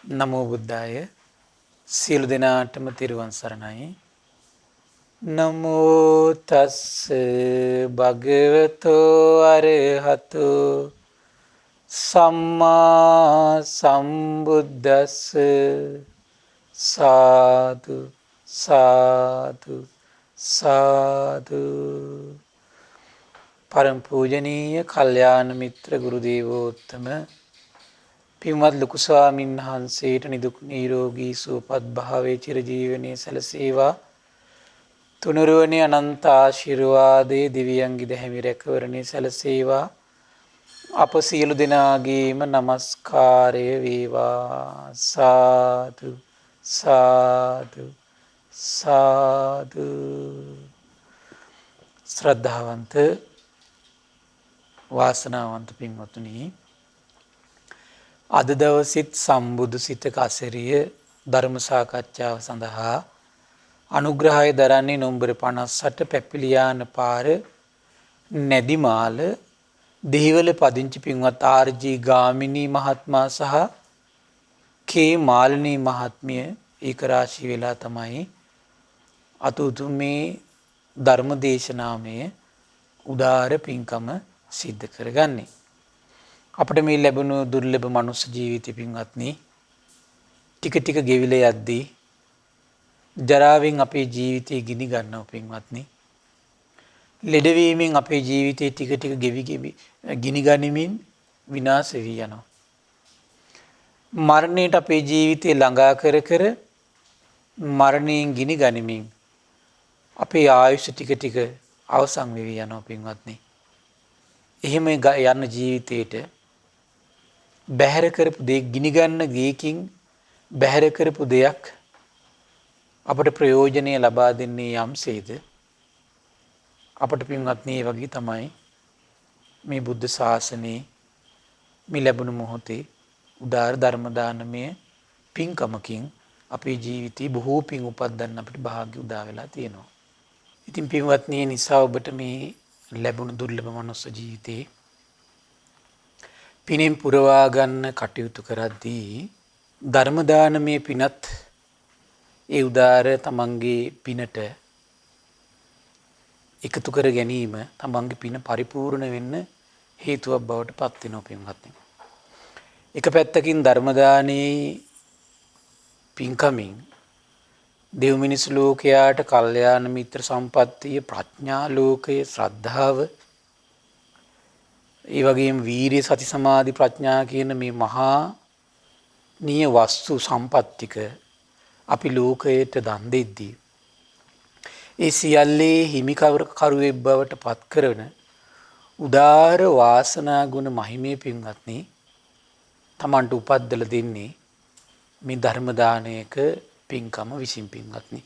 නමෝ බුද්දාය. සියලු දෙනාටම තෙරුවන් සරණයි. නමෝ තස්ස භගවතෝ අරහතෝ සම්මා සම්බුද්දස්ස. සාදු සාදු සාදු. පරම පූජනීය කල්යාණ මිත්‍ර ගුරු දේවෝත්තම පින්වත් ලොකු ස්වාමීන් වහන්සේට නිදුක් නිරෝගී සුවපත් භාවයේ චිරජීවනයේ සැලසේවා. තුනුරුවනේ අනන්ත ආශිර්වාදයේ දිව්‍යංගි දැහැමි රැකවරණේ සැලසේවා. අප සියලු දෙනාගේම নমස්කාරය වේවා. සාදු සාදු සාදු. ශ්‍රද්ධාවන්ත වාසනාවන්ත පින්වත්නි, අද දවසිත් සම්බුදු සිතක අසරිය ධර්ම සාකච්ඡාව සඳහා අනුග්‍රහය දරන්නේ නොම්බර 58 පැපිලියාන පාර නැදිමාල දෙහිවල පදිංචි පින්වත් ආර්.ජී. ගාමිණී මහත්මයා සහ කේ මාලිනී මහත්මිය ඒක රාශී වෙලා තමයි අත උතුම් මේ ධර්ම දේශනාමය උදාර පින්කම සිද්ධ කරගන්නේ. අපිට මේ ලැබුණු දුර්ලභ මනුස්ස ජීවිතය පින්වත්නි, ටික ටික ගෙවිලා යද්දී ජරාවෙන් අපේ ජීවිතය ගිනි ගන්නවා පින්වත්නි. ලෙඩවීමෙන් අපේ ජීවිතය ටික ටික ගිනි ගනිමින් විනාශ වී යනවා. මරණයට අපේ ජීවිතය ළඟා කර කර මරණයෙන් ගිනි ගනිමින් අපේ ආයුෂ ටික ටික අවසන් වෙවි යනවා පින්වත්නි. එහෙම යන ජීවිතේට බැහැර කරපු දෙයක්, ගිනි ගන්න ගේකින් බැහැර කරපු දෙයක් අපට ප්‍රයෝජනය ලබා දෙන්නේ යම්සේද අපට පින්වත්නි, ඒ වගේ තමයි මේ බුද්ධ ශාසනයේ මේ ලැබුණු මොහොතේ උදාර ධර්ම දානමය පින්කමකින් අපේ ජීවිතේ බොහෝ පින් උපදින්න අපිට වාසනාව උදා වෙලා තියෙනවා. ඉතින් පින්වත්නි, නිසා ඔබට මේ ලැබුණු දුර්ලභ මනුස්ස ජීවිතේ පිනෙන් පුරවා ගන්න කටයුතු කරද්දී ධර්ම දානමය පිනත් ඒ උදාර තමන්ගේ පිනට එකතු කර ගැනීම තමන්ගේ පින පරිපූර්ණ වෙන්න හේතුවක් බවට පත් වෙනවා පින්වත්නි. එක පැත්තකින් ධර්ම දානයේ පින්කමින් දෙව් මිනිස් ලෝකයාට කල්යාණ මිත්‍ර සම්පත්තිය, ප්‍රඥා ලෝකය, ශ්‍රද්ධාව, ඒ වගේම වීරිය, සති, සමාධි, ප්‍රඥා කියන මේ මහා නිය වස්තු සම්පත්තික අපි ලෝකයට දන් දෙද්දී ඒ සියල්ලේ හිමිකරුවෙක් බවට පත් කරන උදාර වාසනා ගුණ මහිමේ පින්වත්නි තමන්ට උපද්දලා දෙන්නේ මේ ධර්ම දානයක පින්කම විසින් පින්වත්නි.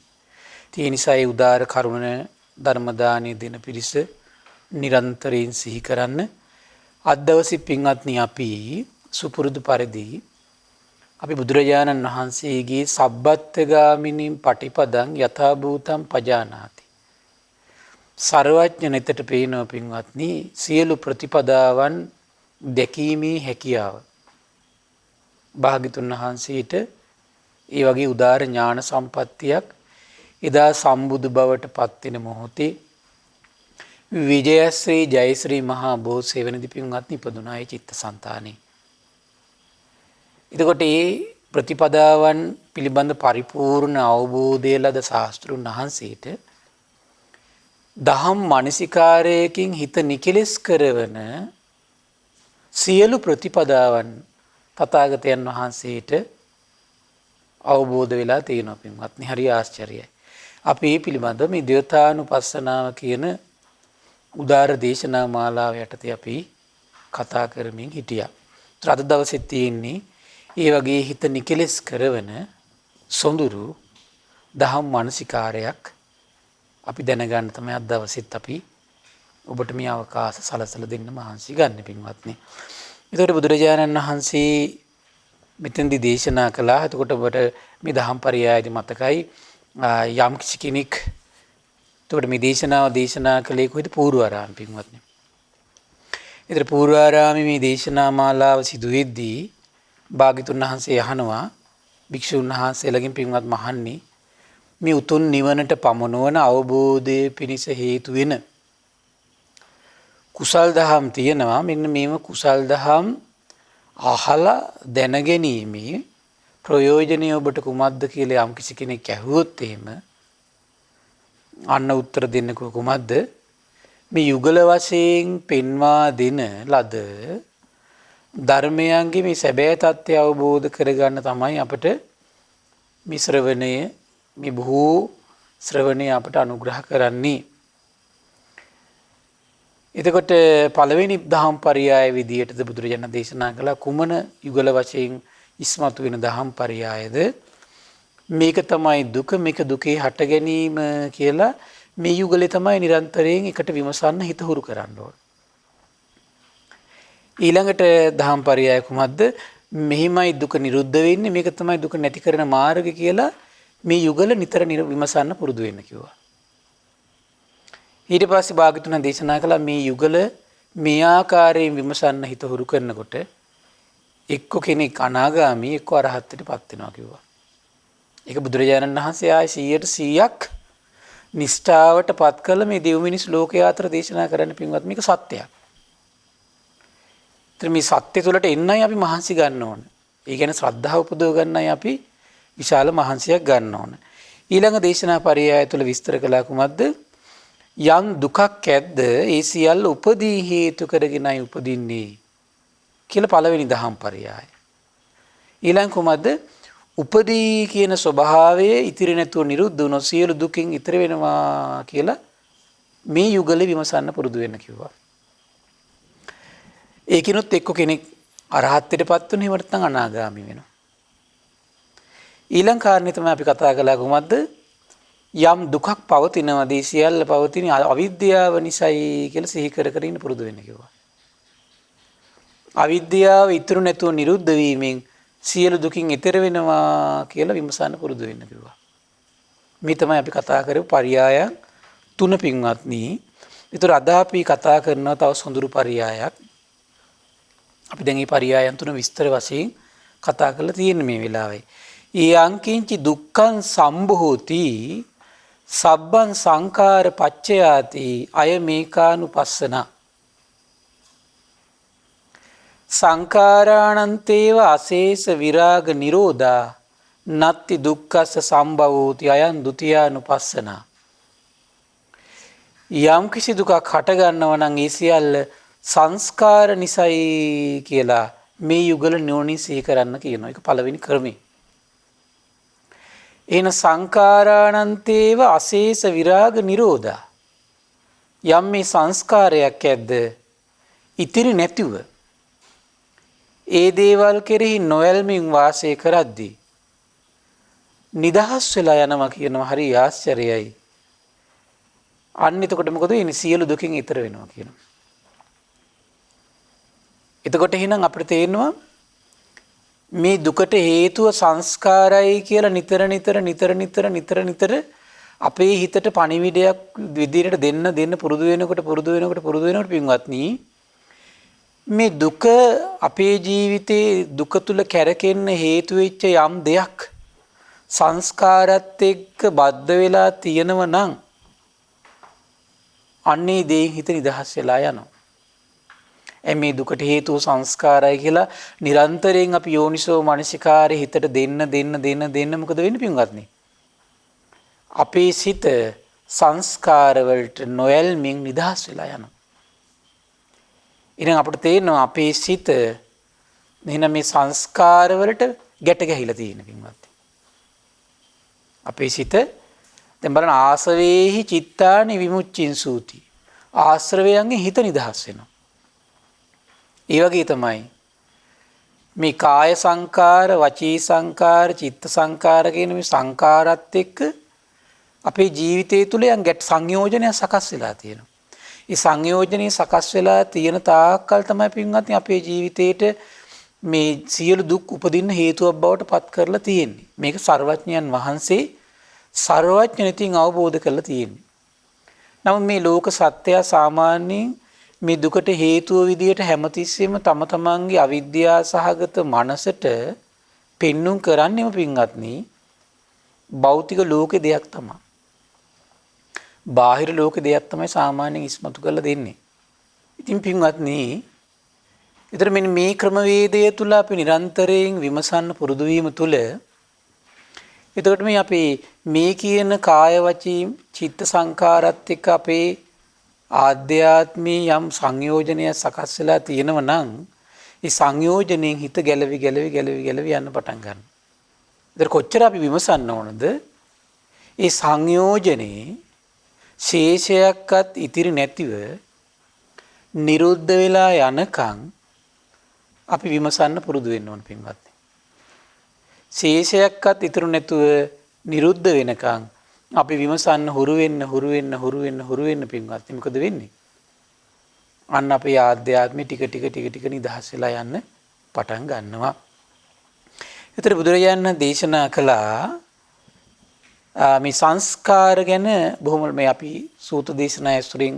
ඒ නිසා ඒ උදාර කරුණ ධර්ම දානයේ දෙන පිරිස නිරන්තරයෙන් සිහි කරන්න. අද දවසේ පින්වත්නි අපි සුපුරුදු පරිදි අපි බුදුරජාණන් වහන්සේගේ සබ්බත්ගාමිනී පටිපදං යථා භූතං පජානාති. සර්වඥ නෙතට පේනවා පින්වත්නි සියලු ප්‍රතිපදාවන් දැකීමේ හැකියාව. භාග්‍යතුන් වහන්සේට ඒ වගේ උදාර ඥාන සම්පත්තියක් එදා සම්බුදු බවට පත් වෙන මොහොතේ විජයශ්‍රී ජයශ්‍රී මහා බෝසෙවණදී පින්වත්නි ඉපදුනා ඒ චිත්තසංතානෙ. එතකොට මේ ප්‍රතිපදාවන් පිළිබඳ පරිපූර්ණ අවබෝධය ලද ශාස්ත්‍රුන් වහන්සේට දහම් මානසිකාරයකින් හිත නිකලෙස් කරවන සියලු ප්‍රතිපදාවන් තථාගතයන් වහන්සේට අවබෝධ වෙලා තියෙනවා පින්වත්නි. හරි ආශ්චර්යයි. අපි මේ පිළිබඳ මේ ද්වේතානුපස්සනාව කියන උදාර දේශනා මාලාව යටතේ අපි කතා කරමින් හිටියා. අද දවසේ තියෙන්නේ ඒ වගේ හිත නිකලෙස් කරවන සොඳුරු දහම් මානසිකාරයක් අපි දැනගන්න තමයි අද දවසෙත් අපි ඔබට මේ අවකාශ සලසලා දෙන්න මහන්සි ගන්න පින්වත්නි. එතකොට බුදුරජාණන් වහන්සේ මෙතෙන්දී දේශනා කළා. එතකොට ඔබට මේ දහම් පරයයදී මතකයි යම් කිසි කෙනෙක් එතකොට මේ දේශනාව දේශනා කළේ කොහෙද? පූර්වාරාම පින්වත්නි. ඒතර පූර්වාරාමේ මේ දේශනා මාලාව සිදු වෙද්දී භාග්‍යතුන් වහන්සේ අහනවා භික්ෂුන් වහන්සේලාගෙන් පින්වත් මහන්නේ මේ උතුම් නිවනට පමුණුවන අවබෝධයේ පිණිස හේතු වෙන කුසල් දහම් තියෙනවා. මෙන්න මේව කුසල් දහම් අහලා දැනගැනීමේ ප්‍රයෝජනය ඔබට කුමක්ද කියලා යම් කිසි කෙනෙක් ඇහුවොත් එහෙම අන්න උත්තර දෙන්න කුමක්ද? මේ යුගල වශයෙන් පෙන්වා දෙන ලද ධර්මයන්ගේ මේ සැබෑ තත්ත්වය අවබෝධ කරගන්න තමයි අපට මේ ශ්‍රවණය මේ බොහෝ ශ්‍රවණය අපට අනුග්‍රහ කරන්නේ. එතකොට පළවෙනි දහම් පරයය විදියටද බුදුරජාණන් දේශනා කළ කුමන යුගල වශයෙන් ඉස්මතු වෙන දහම් පරයයද? මේක තමයි දුක, මේක දුකේ හට ගැනීම කියලා මේ යුගලේ තමයි නිරන්තරයෙන් එකට විමසන්න හිත හුරු කරන්න ඕන. ඊළඟට දහම් පරයය කුමක්ද? මෙහිමයි දුක නිරුද්ධ වෙන්නේ, මේක තමයි දුක නැති කරන මාර්ගය කියලා මේ යුගල නිතර විමසන්න පුරුදු වෙන්න කිව්වා. ඊට පස්සේ භාග්‍යවතුන් දේශනා කළා මේ යුගල මේ ආකාරයෙන් විමසන්න හිත හුරු කරනකොට එක්ක කෙනෙක් අනාගාමී එක්ක අරහත්ත්වයටපත් වෙනවා කිව්වා. ඒක බුදුරජාණන් වහන්සේ ආයේ 100%ක් නිෂ්ඨාවටපත් කළ මේ දෙව් මිනිස් ලෝකයා අතර දේශනා කරන්න පින්වත් මේක සත්‍යයක්. ඒතර මේ සත්‍ය තුළට එන්නයි අපි මහන්සි ගන්න ඕන. ඒ කියන්නේ ශ්‍රද්ධාව උපදව ගන්නයි අපි විශාල මහන්සියක් ගන්න ඕන. ඊළඟ දේශනා පරයය තුළ විස්තර කළා කුමක්ද? යම් දුකක් ඇද්ද ඒ සියල්ල උපදී හේතු කරගෙනයි උපදින්නේ කියලා පළවෙනි දහම් පරයය. ඊළඟ කුමක්ද? උපදී කියන ස්වභාවය ඉතිරි නැතුව නිරුද්ධ වුණොත් සියලු දුකින් ඈතර වෙනවා කියලා මේ යුගලේ විමසන්න පුරුදු වෙන්න කිව්වා. ඒකිනුත් එක්ක කෙනෙක් අරහත්ත්වයටපත් වෙන හිමට නම් අනාගාමී වෙනවා. ඊළඟ කාරණේ තමයි අපි කතා කළා කුමක්ද? යම් දුකක් පවතිනවාද ඒ සියල්ල පවතින අවිද්‍යාව නිසායි කියලා සිහි කර කර ඉන්න පුරුදු වෙන්න කිව්වා. අවිද්‍යාව ඉතුරු නැතුව නිරුද්ධ වීමෙන් සියලු දුකින් ඈතර වෙනවා කියලා විමසන්න පුරුදු වෙන්න කිව්වා. මේ තමයි අපි කතා කරපු පරයයන් තුන පින්වත්නි. ඒතර අද අපි කතා කරනවා තව සොඳුරු පරයයක්. අපි දැන් මේ පරයයන් තුන විස්තර වශයෙන් කතා කරලා තියෙන මේ වෙලාවේ. ඊ අංකින්චි දුක්ඛං සම්භෝති සබ්බං සංඛාර පච්චයාති අය මේකානුපස්සන සංඛාරාණන්තේව අශේෂ විරාග නිරෝධා නත්ති දුක්ඛස්ස සම්භවෝති අයං ဒ ුතියානුපස්සන. යම් කිසි දුකක් හට ගන්නවා නම් ඒ සියල්ල සංස්කාර නිසයි කියලා මේ යුගල නෝනින් සිහි කරන්න කියනවා. ඒක පළවෙනි ක්‍රමය. එන සංඛාරාණන්තේව අශේෂ විරාග නිරෝධා. යම් මේ සංස්කාරයක් ඇද්ද ඉතිරි නැතිව ඒ දේවල් කෙරෙහි නොයල්මින් වාසය කරද්දී නිදහස් වෙලා යනවා කියනවා. හරි ආශ්චර්යයි. අන්න එතකොට මොකද වෙන්නේ? සියලු දුකින් ඈතර වෙනවා කියනවා. එතකොට එහෙනම් අපිට තේරෙනවා මේ දුකට හේතුව සංස්කාරයි කියලා නිතර අපේ හිතට පණිවිඩයක් විදිහට දෙන්න පුරුදු වෙනකොට පින්වත්නි මේ දුක අපේ ජීවිතේ දුක තුල කැරකෙන්න හේතු වෙච්ච යම් දෙයක් සංස්කාරات එක්ක බද්ධ වෙලා තියෙනව නම් අන්නේ දේ හිත නිදහස් වෙලා යනවා. මේ දුකට හේතුව සංස්කාරයි කියලා නිරන්තරයෙන් අපි යෝනිසෝ මනසිකාරේ හිතට දෙන්න මොකද වෙන්නේ පින්වත්නි? අපේ සිත සංස්කාර වලට නොයල්මින් නිදහස් වෙලා යනවා. ඉතින් අපිට තේරෙනවා අපේ සිත එහෙනම් මේ සංස්කාර වලට ගැට ගැහිලා තියෙන පින්වත්නි. අපේ සිත දැන් බලන්න ආසවේහි චිත්තානි විමුච්චින්සූති. ආශ්‍රවයන්ගෙන් හිත නිදහස් වෙනවා. ඒ වගේ තමයි මේ කාය සංකාර, වචී සංකාර, චිත්ත සංකාර කියන මේ සංකාරات එක්ක අපේ ජීවිතය තුළ යම් ගැට සංයෝජනය සකස් වෙලා තියෙනවා. ඒ සංයෝජනයේ සකස් වෙලා තියෙන තාක්කල් තමයි පින්වත්නි අපේ ජීවිතේට මේ සියලු දුක් උපදින්න හේතුවක් බවට පත් කරලා තියෙන්නේ. මේක සර්වඥයන් වහන්සේ සර්වඥනිතින් අවබෝධ කරලා තියෙන්නේ. නමුත් මේ ලෝක සත්‍යය සාමාන්‍යයෙන් මේ දුකට හේතුව විදියට හැමතිස්සෙම තම තමන්ගේ අවිද්‍යාව සහගත මනසට පෙන්눔 කරන්නේම පින්වත්නි භෞතික ලෝකේ දෙයක් තමයි. බාහිර ලෝකේ දෙයක් තමයි සාමාන්‍යයෙන් ඉස්මතු කරලා දෙන්නේ. ඉතින් පින්වත්නි, ඊතර මෙන්න මේ ක්‍රමවේදය තුල අපි නිරන්තරයෙන් විමසන්න පුරුදු වීම තුල එතකොට මේ අපි මේ කියන කාය වචී චිත්ත සංකාරات එක්ක අපේ ආධ්‍යාත්මී යම් සංයෝජනය සකස් වෙලා තියෙනවා නම් ඒ සංයෝජනයෙන් හිත ගැලවි යන්න පටන් ගන්නවා. ඒතර කොච්චර අපි විමසන්න ඕනද? ඒ සංයෝජනේ ශේෂයක්වත් ඉතිරි නැතිව නිරුද්ධ වෙලා යනකම් අපි විමසන්න පුරුදු වෙන්න ඕන පින්වත්නි. ශේෂයක්වත් ඉතුරු නැතුව නිරුද්ධ වෙනකම් අපි විමසන්න හුරු වෙන්න පින්වත්නි. මොකද වෙන්නේ? අන්න අපේ ආධ්‍යාත්මය ටික ටික නිදහස් වෙලා යන්න පටන් ගන්නවා. ඒතර බුදුරජාණන් දේශනා කළා මේ සංස්කාර ගැන බොහොම මේ අපි සූත්‍ර දේශනා ඇසුරින්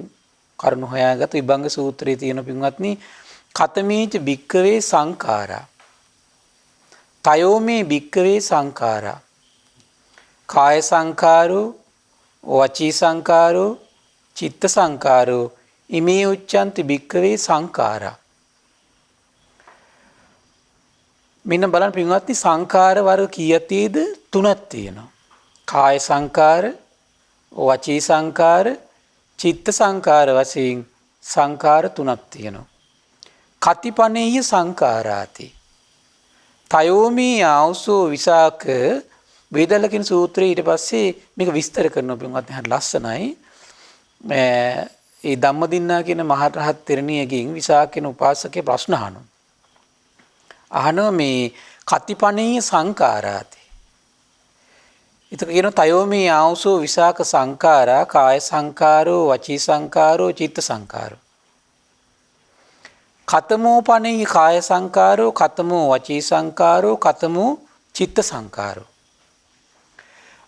කරුණු හොයාගත්ත විභංග සූත්‍රයේ තියෙන පින්වත්නි කතමේච භික්කවේ සංඛාරා තයෝමේ භික්කවේ සංඛාරා කාය සංඛාරෝ වචී සංඛාරෝ චිත්ත සංඛාරෝ ඉමේ උච්චන්ති භික්කවේ සංඛාරා. මෙන්න බලන්න පින්වත්නි සංඛාර වර්ග කීයක් තියෙද? 3ක් තියෙනවා. කාය සංඛාර, වචී සංඛාර, චිත්ත සංඛාර වශයෙන් සංඛාර 3ක් තියෙනවා. කතිපනේය සංඛාරාති තයෝමී ආවසෝ විසාක වේදලකින් සූත්‍රයේ ඊට පස්සේ මේක විස්තර කරනවා පින්වත්නි. හරි ලස්සනයි. ඒ ධම්මදින්නා කියන මහරහත් තෙරණියගෙන් විසාක කියන උපාසකේ ප්‍රශ්න අහනවා මේ කතිපනේය සංඛාරාති. ඒක කියන තයෝමී ආවසෝ විසාක සංඛාරා කාය සංඛාරෝ වචී සංඛාරෝ චිත්ත සංඛාරෝ කතමෝ පනේය කාය සංඛාරෝ කතමෝ වචී සංඛාරෝ කතමෝ චිත්ත සංඛාරෝ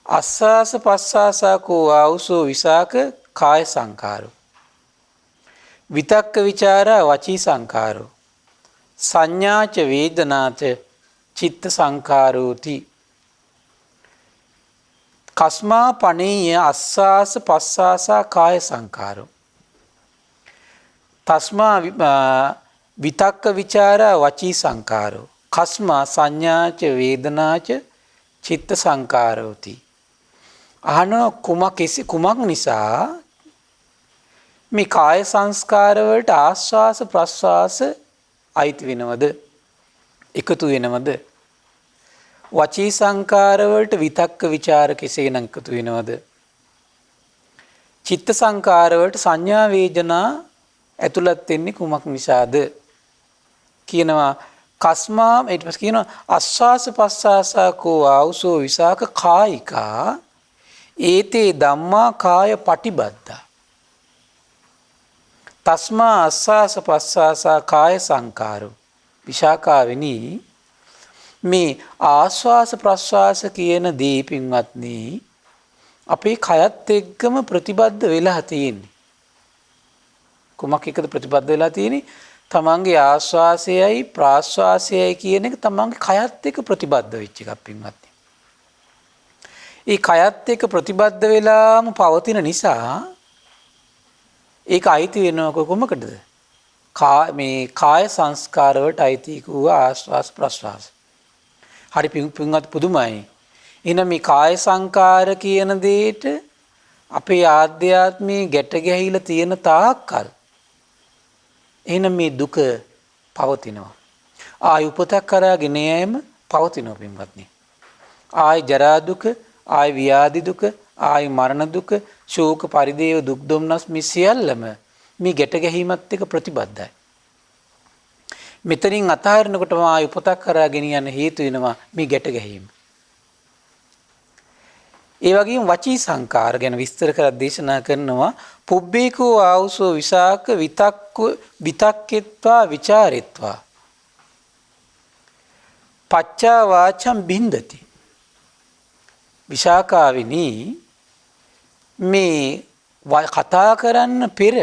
අස්සාස පස්සාසකෝ ආවසෝ විසාක කාය සංඛාරෝ විතක්ක විචාර වචී සංඛාරෝ සංඥාච වේදනාච චිත්ත සංඛාරෝති කස්මා පනේය අස්සාස පස්සාසා කාය සංඛාරෝ තස්මා විතක්ක විචාර වචී සංඛාරෝ කස්මා සංඥාච වේදනාච චිත්ත සංඛාරෝති. අහන කුමක් නිසා මේ කාය සංස්කාර වලට ආස්වාස ප්‍රස්වාස අයිති වෙනවද? එකතු වෙනවද? වචී සංඛාර වලට විතක්ක විචාර කෙසේනම් එකතු වෙනවද? චිත්ත සංඛාර වලට සංඥා වේදනා ඇතුළත් වෙන්නේ කුමක් නිසාද කියනවා. කස්මා ඊට පස්සේ කියනවා අස්වාස පස්සාසකෝ ආවසෝ විසාක කායිකා ඒතේ ධම්මා කාය පටිබද්දා තස්මා අස්වාස පස්සාසා කාය සංකාරෝ විසාකාවෙනි මේ ආස්වාස ප්‍රස්වාස කියන දේ පින්වත්නි අපේ කයත් එක්කම ප්‍රතිබද්ධ වෙලා තියෙන්නේ. කුමක් එක්කද ප්‍රතිබද්ධ වෙලා තියෙන්නේ? තමන්ගේ ආස්වාසයයි ප්‍රාස්වාසයයි කියන එක තමන්ගේ කයත් එක්ක ප්‍රතිබද්ධ වෙච්ච එකක් පින්වත්නි. ඒ කයත් එක්ක ප්‍රතිබද්ධ වෙලාම පවතින නිසා ඒක අයිති වෙනවා කොමකටද? මේ කාය සංස්කාර වලට අයිති කෝ ආස්වාස් ප්‍රස්වාස. හරි පින්වත් පුදුමයි. එහෙනම් මේ කාය සංකාර කියන දෙයට අපේ ආධ්‍යාත්මයේ ගැට ගැහිලා තියෙන තාක්කල් එහෙනම් මේ දුක පවතිනවා. ආයි උපතක් කරාගෙන යෑම පවතිනවා පින්වත්නි. ආයි ජරා දුක, ආයි ව්‍යාධි දුක, ආයි මරණ දුක, ශෝක පරිදේව දුක් දුම්නස් මේ සියල්ලම මේ ගැට ගැහිමත් එක්ක ප්‍රතිබද්ධයි. මෙතනින් අතහරිනකොටම ආයි උපතක් කරාගෙන යන හේතු වෙනවා මේ ගැට ගැහිම. ඒ වගේම වචී සංකාර ගැන විස්තර කර දේශනා කරනවා පුබ්බේකෝ ආවුසෝ විසාක විතක්කෙත්වා විචාරෙත්වා පච්චා වාචම් බින්දති. විසාකාවිනි මේ කතා කරන්න පෙර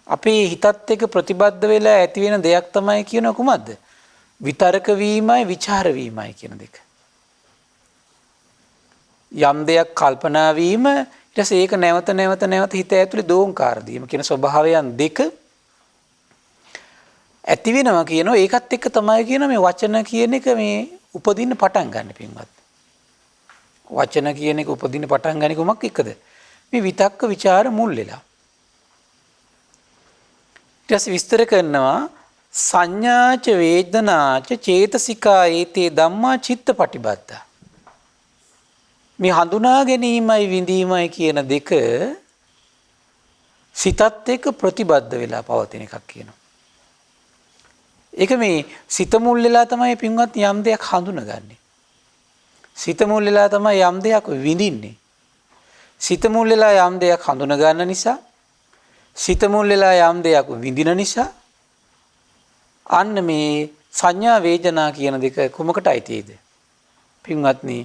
අපේ හිතත් එක්ක ප්‍රතිබද්ධ වෙලා ඇති වෙන දෙයක් තමයි කියන කුමක්ද? විතර්ක වීමයි විචාර වීමයි කියන දෙක. යම් දෙයක් කල්පනා වීම ඊට පස්සේ ඒක නැවත නැවත නැවත හිත ඇතුලේ දෝංකාර දීම කියන ස්වභාවයන් දෙක ඇති වෙනවා කියනවා. ඒකත් එක්ක තමයි කියන මේ වචන කියන එක මේ උපදින්න පටන් ගන්න පින්වත්. වචන කියන එක උපදින්න පටන් ගන්නේ කොමක් එක්කද? මේ විතක්ක ਵਿਚාර මුල් වෙලා. ඊට පස්සේ විස්තර කරනවා සංඥාච වේදනාච චේතසිකා ඒතේ ධම්මා චිත්තපටිබද්ධා. මේ හඳුනා ගැනීමයි විඳීමයි කියන දෙක සිතත් එක්ක ප්‍රතිබද්ධ වෙලා පවතින එකක් කියනවා. ඒක මේ සිත මුල් වෙලා තමයි පින්වත් යම් දෙයක් හඳුනගන්නේ. සිත මුල් වෙලා තමයි යම් දෙයක් විඳින්නේ. සිත මුල් වෙලා යම් දෙයක් හඳුන ගන්න නිසා, සිත මුල් වෙලා යම් දෙයක් විඳින නිසා අන්න මේ සංඥා වේදනා කියන දෙක කොමකට අයිතිද? පින්වත්නි,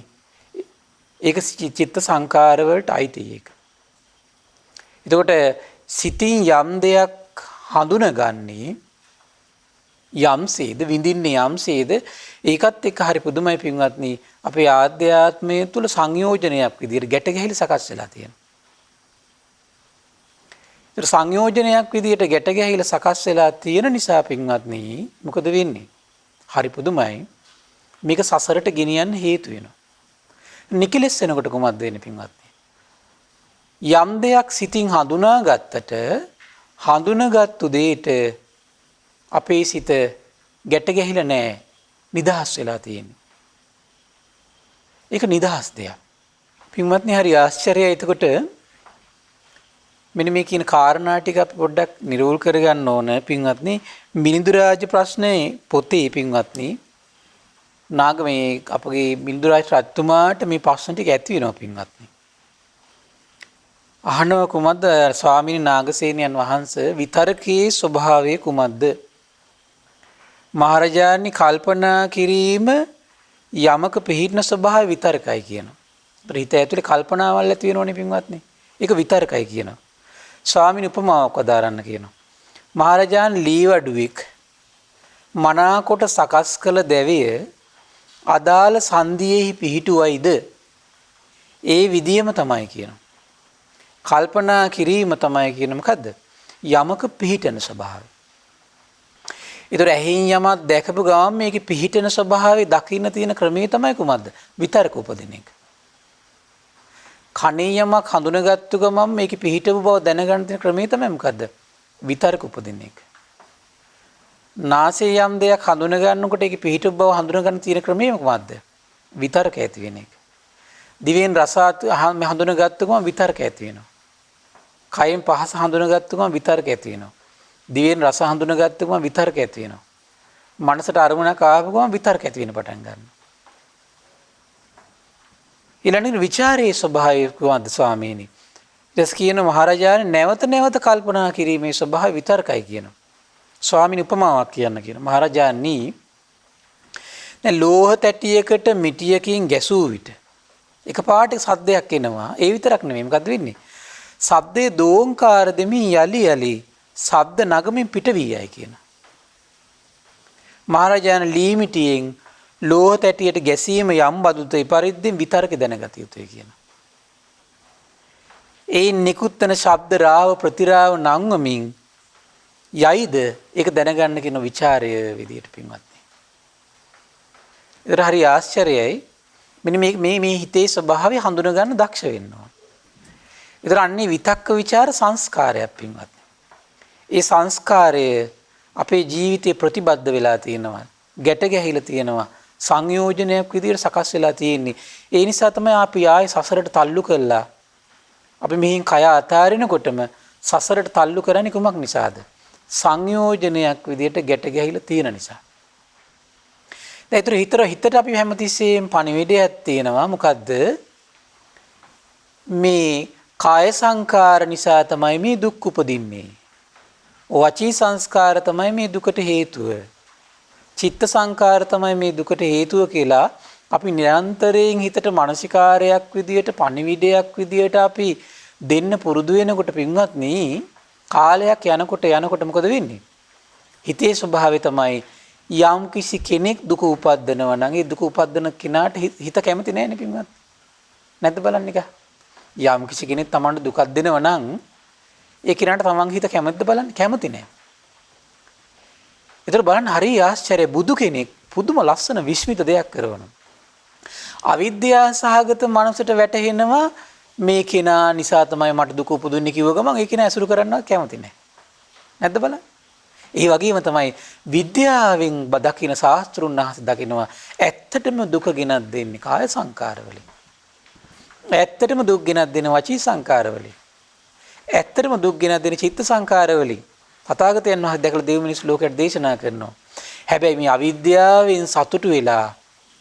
ඒක චිත්ත සංකාර වලට අයිතියි ඒක. එතකොට සිතින් යම් දෙයක් හඳුනගන්නේ යම්සේද විඳින්නේ යම්සේද ඒකත් එක්ක හරි පුදුමයි පින්වත්නි. අපේ ආධ්‍යාත්මය තුළ සංයෝජනයක් විදිහට ගැට ගැහිලි සකස් වෙලා තියෙනවා. ඒතර සංයෝජනයක් විදිහට ගැට ගැහිලි සකස් වෙලා තියෙන නිසා පින්වත්නි මොකද වෙන්නේ? හරි පුදුමයි. මේක සසරට ගෙනියන්න හේතු වෙනවා. නිකලෙස් වෙනකොට කොහොමද වෙන්නේ පින්වත්නි? යම් දෙයක් සිතින් හඳුනාගත්තට හඳුනාගත්තු දෙයට අපේ සිත ගැට ගැහිලා නැහැ. නිදහස් වෙලා තියෙන්නේ. ඒක නිදහස් දෙයක්. පින්වත්නි හරි ආශ්චර්යයි. එතකොට මෙන්න මේ කියන කාරණා ටික අපි පොඩ්ඩක් නිරෝල් කරගන්න ඕන පින්වත්නි. මිලිඳු රාජ ප්‍රශ්නේ පොතේ පින්වත්නි මේ අපගේ මිලිඳු රාජ රජතුමාට මේ ප්‍රශ්න ටික ඇති වෙනවා පින්වත්නි. අහනවා කුමද්ද ස්වාමීන් නාගසේනයන් වහන්සේ විතරකයේ ස්වභාවය කුමද්ද? මහරජාණන් කල්පනා කිරීම යමක පිහිටන ස්වභාවය විතරකයි කියනවා. හිත ඇතුලේ කල්පනාවල් ඇති වෙනෝනේ පින්වත්නි. ඒක විතරකයි කියනවා. ස්වාමීන් උපමාවක් වදාරන්න කියනවා. මහරජාණන් ලීවඩුවෙක් මනාකොට සකස් කළ දැවිය අදාළ සංදියේහි පිහිටුවයිද? ඒ විදියම තමයි කියනවා. කල්පනා කිරීම තමයි කියන මොකද්ද? යමක පිහිටන ස්වභාවය. ඒතර ඇහින් යමක් දැකපු ගමන් මේකේ පිහිටන ස්වභාවය දකින්න තියෙන ක්‍රමය තමයි කුමක්ද? විතර්ක උපදින එක. කණේ යමක් හඳුනගත්තු ගමන් මේකේ පිහිටපු බව දැනගන්න තියෙන ක්‍රමය තමයි මොකද්ද? විතර්ක උපදින එක. නාසයේ යම් දෙයක් හඳුන ගන්නකොට ඒකේ පිහිටපු බව හඳුන ගන්න තියෙන ක්‍රමය මොකක්ද? විතර්ක ඇති වෙන එක. දිවෙන් රස හඳුනගත්තු ගමන් විතර්ක ඇති වෙනවා. කයෙන් පහස හඳුනගත්තු ගමන් විතර්ක ඇති වෙනවා. දිවෙන් රස හඳුනගත්තු ගමන් විතර්ක ඇති වෙනවා. මනසට අරමුණක් ආපු ගමන් විතර්ක ඇති වෙන පටන් ගන්නවා. ඊළඟට විචාරයේ ස්වභාවය කොහොමද ස්වාමීනි? ඊටස් කියන මහරජාණන් නැවත නැවත කල්පනා කිරීමේ ස්වභාවය විතර්කයි කියනවා. ස්වාමීනි උපමාවක් කියන්න කියනවා. මහරජාණනි දැන් ලෝහ තැටියකට මිටියකින් ගැසූ විට එකපාරට සද්දයක් එනවා. ඒ විතරක් නෙමෙයි මොකද්ද වෙන්නේ? ශබ්දේ දෝංකාර දෙමින් යලි යලි ශබ්ද නගමින් පිට වී යයි කියන. මහරජාණන් ලීමිටියෙන් ලෝහ තැටියට ගැසීම යම් බදුත පරිද්දෙන් විතරක දැනගත යුතුයි කියන. ඒ නිකුත්න ශබ්ද රාව ප්‍රතිරාව නංවමින් යයිද ඒක දැනගන්න කියන ਵਿਚාරය විදියට පින්වත්නි. ඒක හරි ආශ්චර්යයි. මෙන්න මේ හිතේ ස්වභාවය හඳුන ගන්න දක්ෂ වෙන්න ඕන. ඒතර අන්නේ විතක්ක ਵਿਚාර සංස්කාරයක් පින්වත්නි. ඒ සංස්කාරය අපේ ජීවිතේ ප්‍රතිබද්ධ වෙලා තියෙනවා. ගැට ගැහිලා තියෙනවා. සංයෝජනයක් විදිහට සකස් වෙලා තියෙන්නේ. ඒ නිසා තමයි අපි ආයේ සසරට තල්ලු කළා. අපි මෙහින් කය අතාරිනකොටම සසරට තල්ලු කරන්නේ කුමක් නිසාද? සංයෝජනයක් විදිහට ගැට ගැහිලා තියෙන නිසා. දැන් හිතට අපි හැමතිස්සෙම පණිවිඩයක් තියෙනවා. මොකද්ද? මේ කාය සංකාර නිසා තමයි මේ දුක් උපදින්නේ. වචී සංස්කාර තමයි මේ දුකට හේතුව. චිත්ත සංකාර තමයි මේ දුකට හේතුව කියලා අපි නිරන්තරයෙන් හිතට මානසිකාරයක් විදියට පණිවිඩයක් විදියට අපි දෙන්න පුරුදු වෙනකොට පින්වත්නි කාලයක් යනකොට මොකද වෙන්නේ? හිතේ ස්වභාවය තමයි යම් කිසි කෙනෙක් දුක උපද්දනවා නම් ඒ දුක උපද්දන කෙනාට හිත කැමති නැහැ නේ පින්වත්. නැද්ද බලන්න එක. යම් කිසි කෙනෙක් Tamanට දුකක් දෙනවා නම් ඒ කෙනාට තමන්ගේ හිත කැමතිද බලන්න කැමති නැහැ. ඒතර බලන්න හරි ආශ්චර්ය බුදු කෙනෙක් පුදුම ලස්සන විස්මිත දෙයක් කරනවා. අවිද්‍යාව සහගත මනසට වැටහෙනවා මේ කෙනා නිසා තමයි මට දුක උපදින්නේ කිව්ව ගමන් ඒ කෙනා ඇසුරු කරන්නවත් කැමති නැහැ. නැද්ද බලන්න? ඒ වගේම තමයි විද්‍යාවෙන් දකින ශාස්ත්‍රුන් වහන්සේ දකිනවා ඇත්තටම දුක ගෙනත් දෙන්නේ කාය සංකාරවලින්. ඇත්තටම දුක් ගෙනත් දෙන වචී සංකාරවලින්. ඇත්තටම දුක් ගෙනත් දෙන චිත්ත සංකාරවලින්. තථාගතයන් වහන්සේ දැකලා දෙවි මිනිස් ලෝකයට දේශනා කරනවා. හැබැයි මේ අවිද්‍යාවෙන් සතුටු වෙලා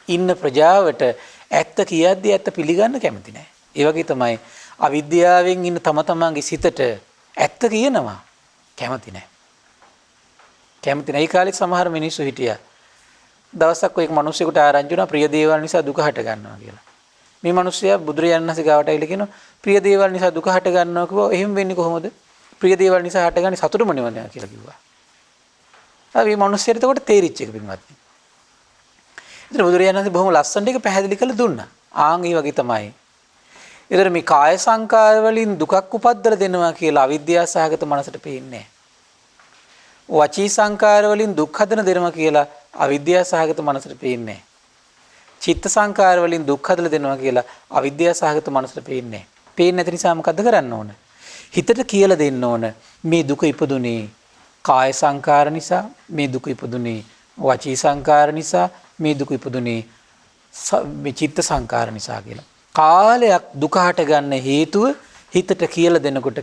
ඉන්න ප්‍රජාවට ඇත්ත කියද්දී ඇත්ත පිළිගන්න කැමති නැහැ. ඒ වගේ තමයි අවිද්‍යාවෙන් ඉන්න තම තමන්ගේ සිතට ඇත්ත කියනවා කැමති නැහැ. කැමති නැහැ. ඒ කාලේ සමහර මිනිස්සු හිටියා. දවසක් එක් මිනිහෙකුට ආරංචි වුණා ප්‍රිය දේවල් නිසා දුක හට ගන්නවා කියලා. මේ මිනිස්සයා බුදුරජාණන් වහන්සේ ගාවට ඇවිල්ලා කියනවා ප්‍රිය දේවල් නිසා දුක හට ගන්නවා කිව්වා. එහෙම වෙන්නේ කොහොමද? ප්‍රිය දේවල් නිසා හටගන්නේ සතුටුම නෙවෙයි කියලා කිව්වා. මේ මිනිස්සයාට එතකොට තේරිච්ච එක පින්වත්නි. ඉතින් බුදුරජාණන් වහන්සේ බොහොම ලස්සනට ඒක පැහැදිලි කරලා දුන්නා. ආන් ඒ වගේ තමයි. ඒතර මේ කාය සංකාර වලින් දුකක් උපද්දලා දෙනවා කියලා අවිද්‍යාව සහගත මනසට පේන්නේ නැහැ. වචී සංකාර වලින් දුක් හදන දෙනවා කියලා අවිද්‍යාව සහගත මනසට පේන්නේ නැහැ. චිත්ත සංකාර වලින් දුක් හදලා දෙනවා කියලා අවිද්‍යාව සහගත මනසට පේන්නේ නැහැ. පේන්නේ නැති නිසා මොකද්ද කරන්න ඕන? හිතට කියලා දෙන්න ඕන මේ දුක ඉපදුනේ කාය සංකාර නිසා, මේ දුක ඉපදුනේ වචී සංකාර නිසා, මේ දුක ඉපදුනේ මේ චිත්ත සංකාර නිසා කියලා. කාලයක් දුක හට ගන්න හේතුව හිතට කියලා දෙනකොට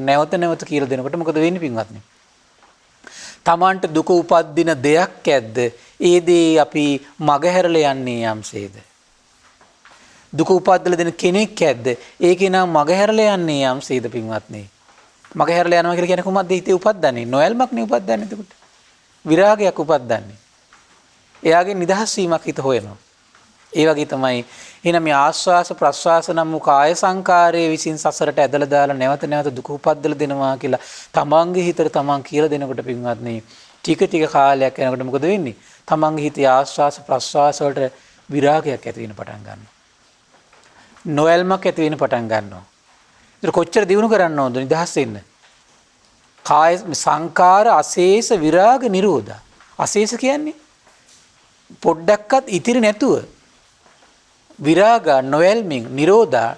නැවත නැවත කියලා දෙනකොට මොකද වෙන්නේ පින්වත්නි? තමන්ට දුක උපද්දින දෙයක් ඇද්ද? ඒ දේ අපි මගහැරලා යන්නේ යම්සේද? දුක උපද්දලා දෙන කෙනෙක් ඇද්ද? ඒ කෙනා මගහැරලා යන්නේ යම්සේද පින්වත්නි? මගහැරලා යනවා කියලා කියන්නේ කොහොමද හිතේ උපද්දන්නේ? නොයල්මක් නේ උපද්දන්නේ එතකොට. විරාගයක් උපද්දන්නේ. එයාගේ නිදහස් වීමක් හිත හොයනවා. ඒ වගේ තමයි එහෙනම් මේ ආස්වාස ප්‍රස්වාස නම් වූ කාය සංකාරයේ විසින් සසරට ඇදලා දාලා නැවත නැවත දුක උපද්දලා දෙනවා කියලා තමන්ගේ හිතට තමන් කියලා දෙනකොට පින්වත්නි ටික ටික කාලයක් යනකොට මොකද වෙන්නේ? තමන්ගේ හිතේ ආස්වාස ප්‍රස්වාස වලට විරාගයක් ඇති වෙන පටන් ගන්නවා. නොයල්මක් ඇති වෙන පටන් ගන්නවා. ඒක කොච්චර දිනු කරන්න ඕනද නිදහස් වෙන්න? කාය සංකාර අශේෂ විරාග නිරෝධ. අශේෂ කියන්නේ පොඩ්ඩක්වත් ඉතිරි නැතුව විරාග නොයල්මින් නිරෝධා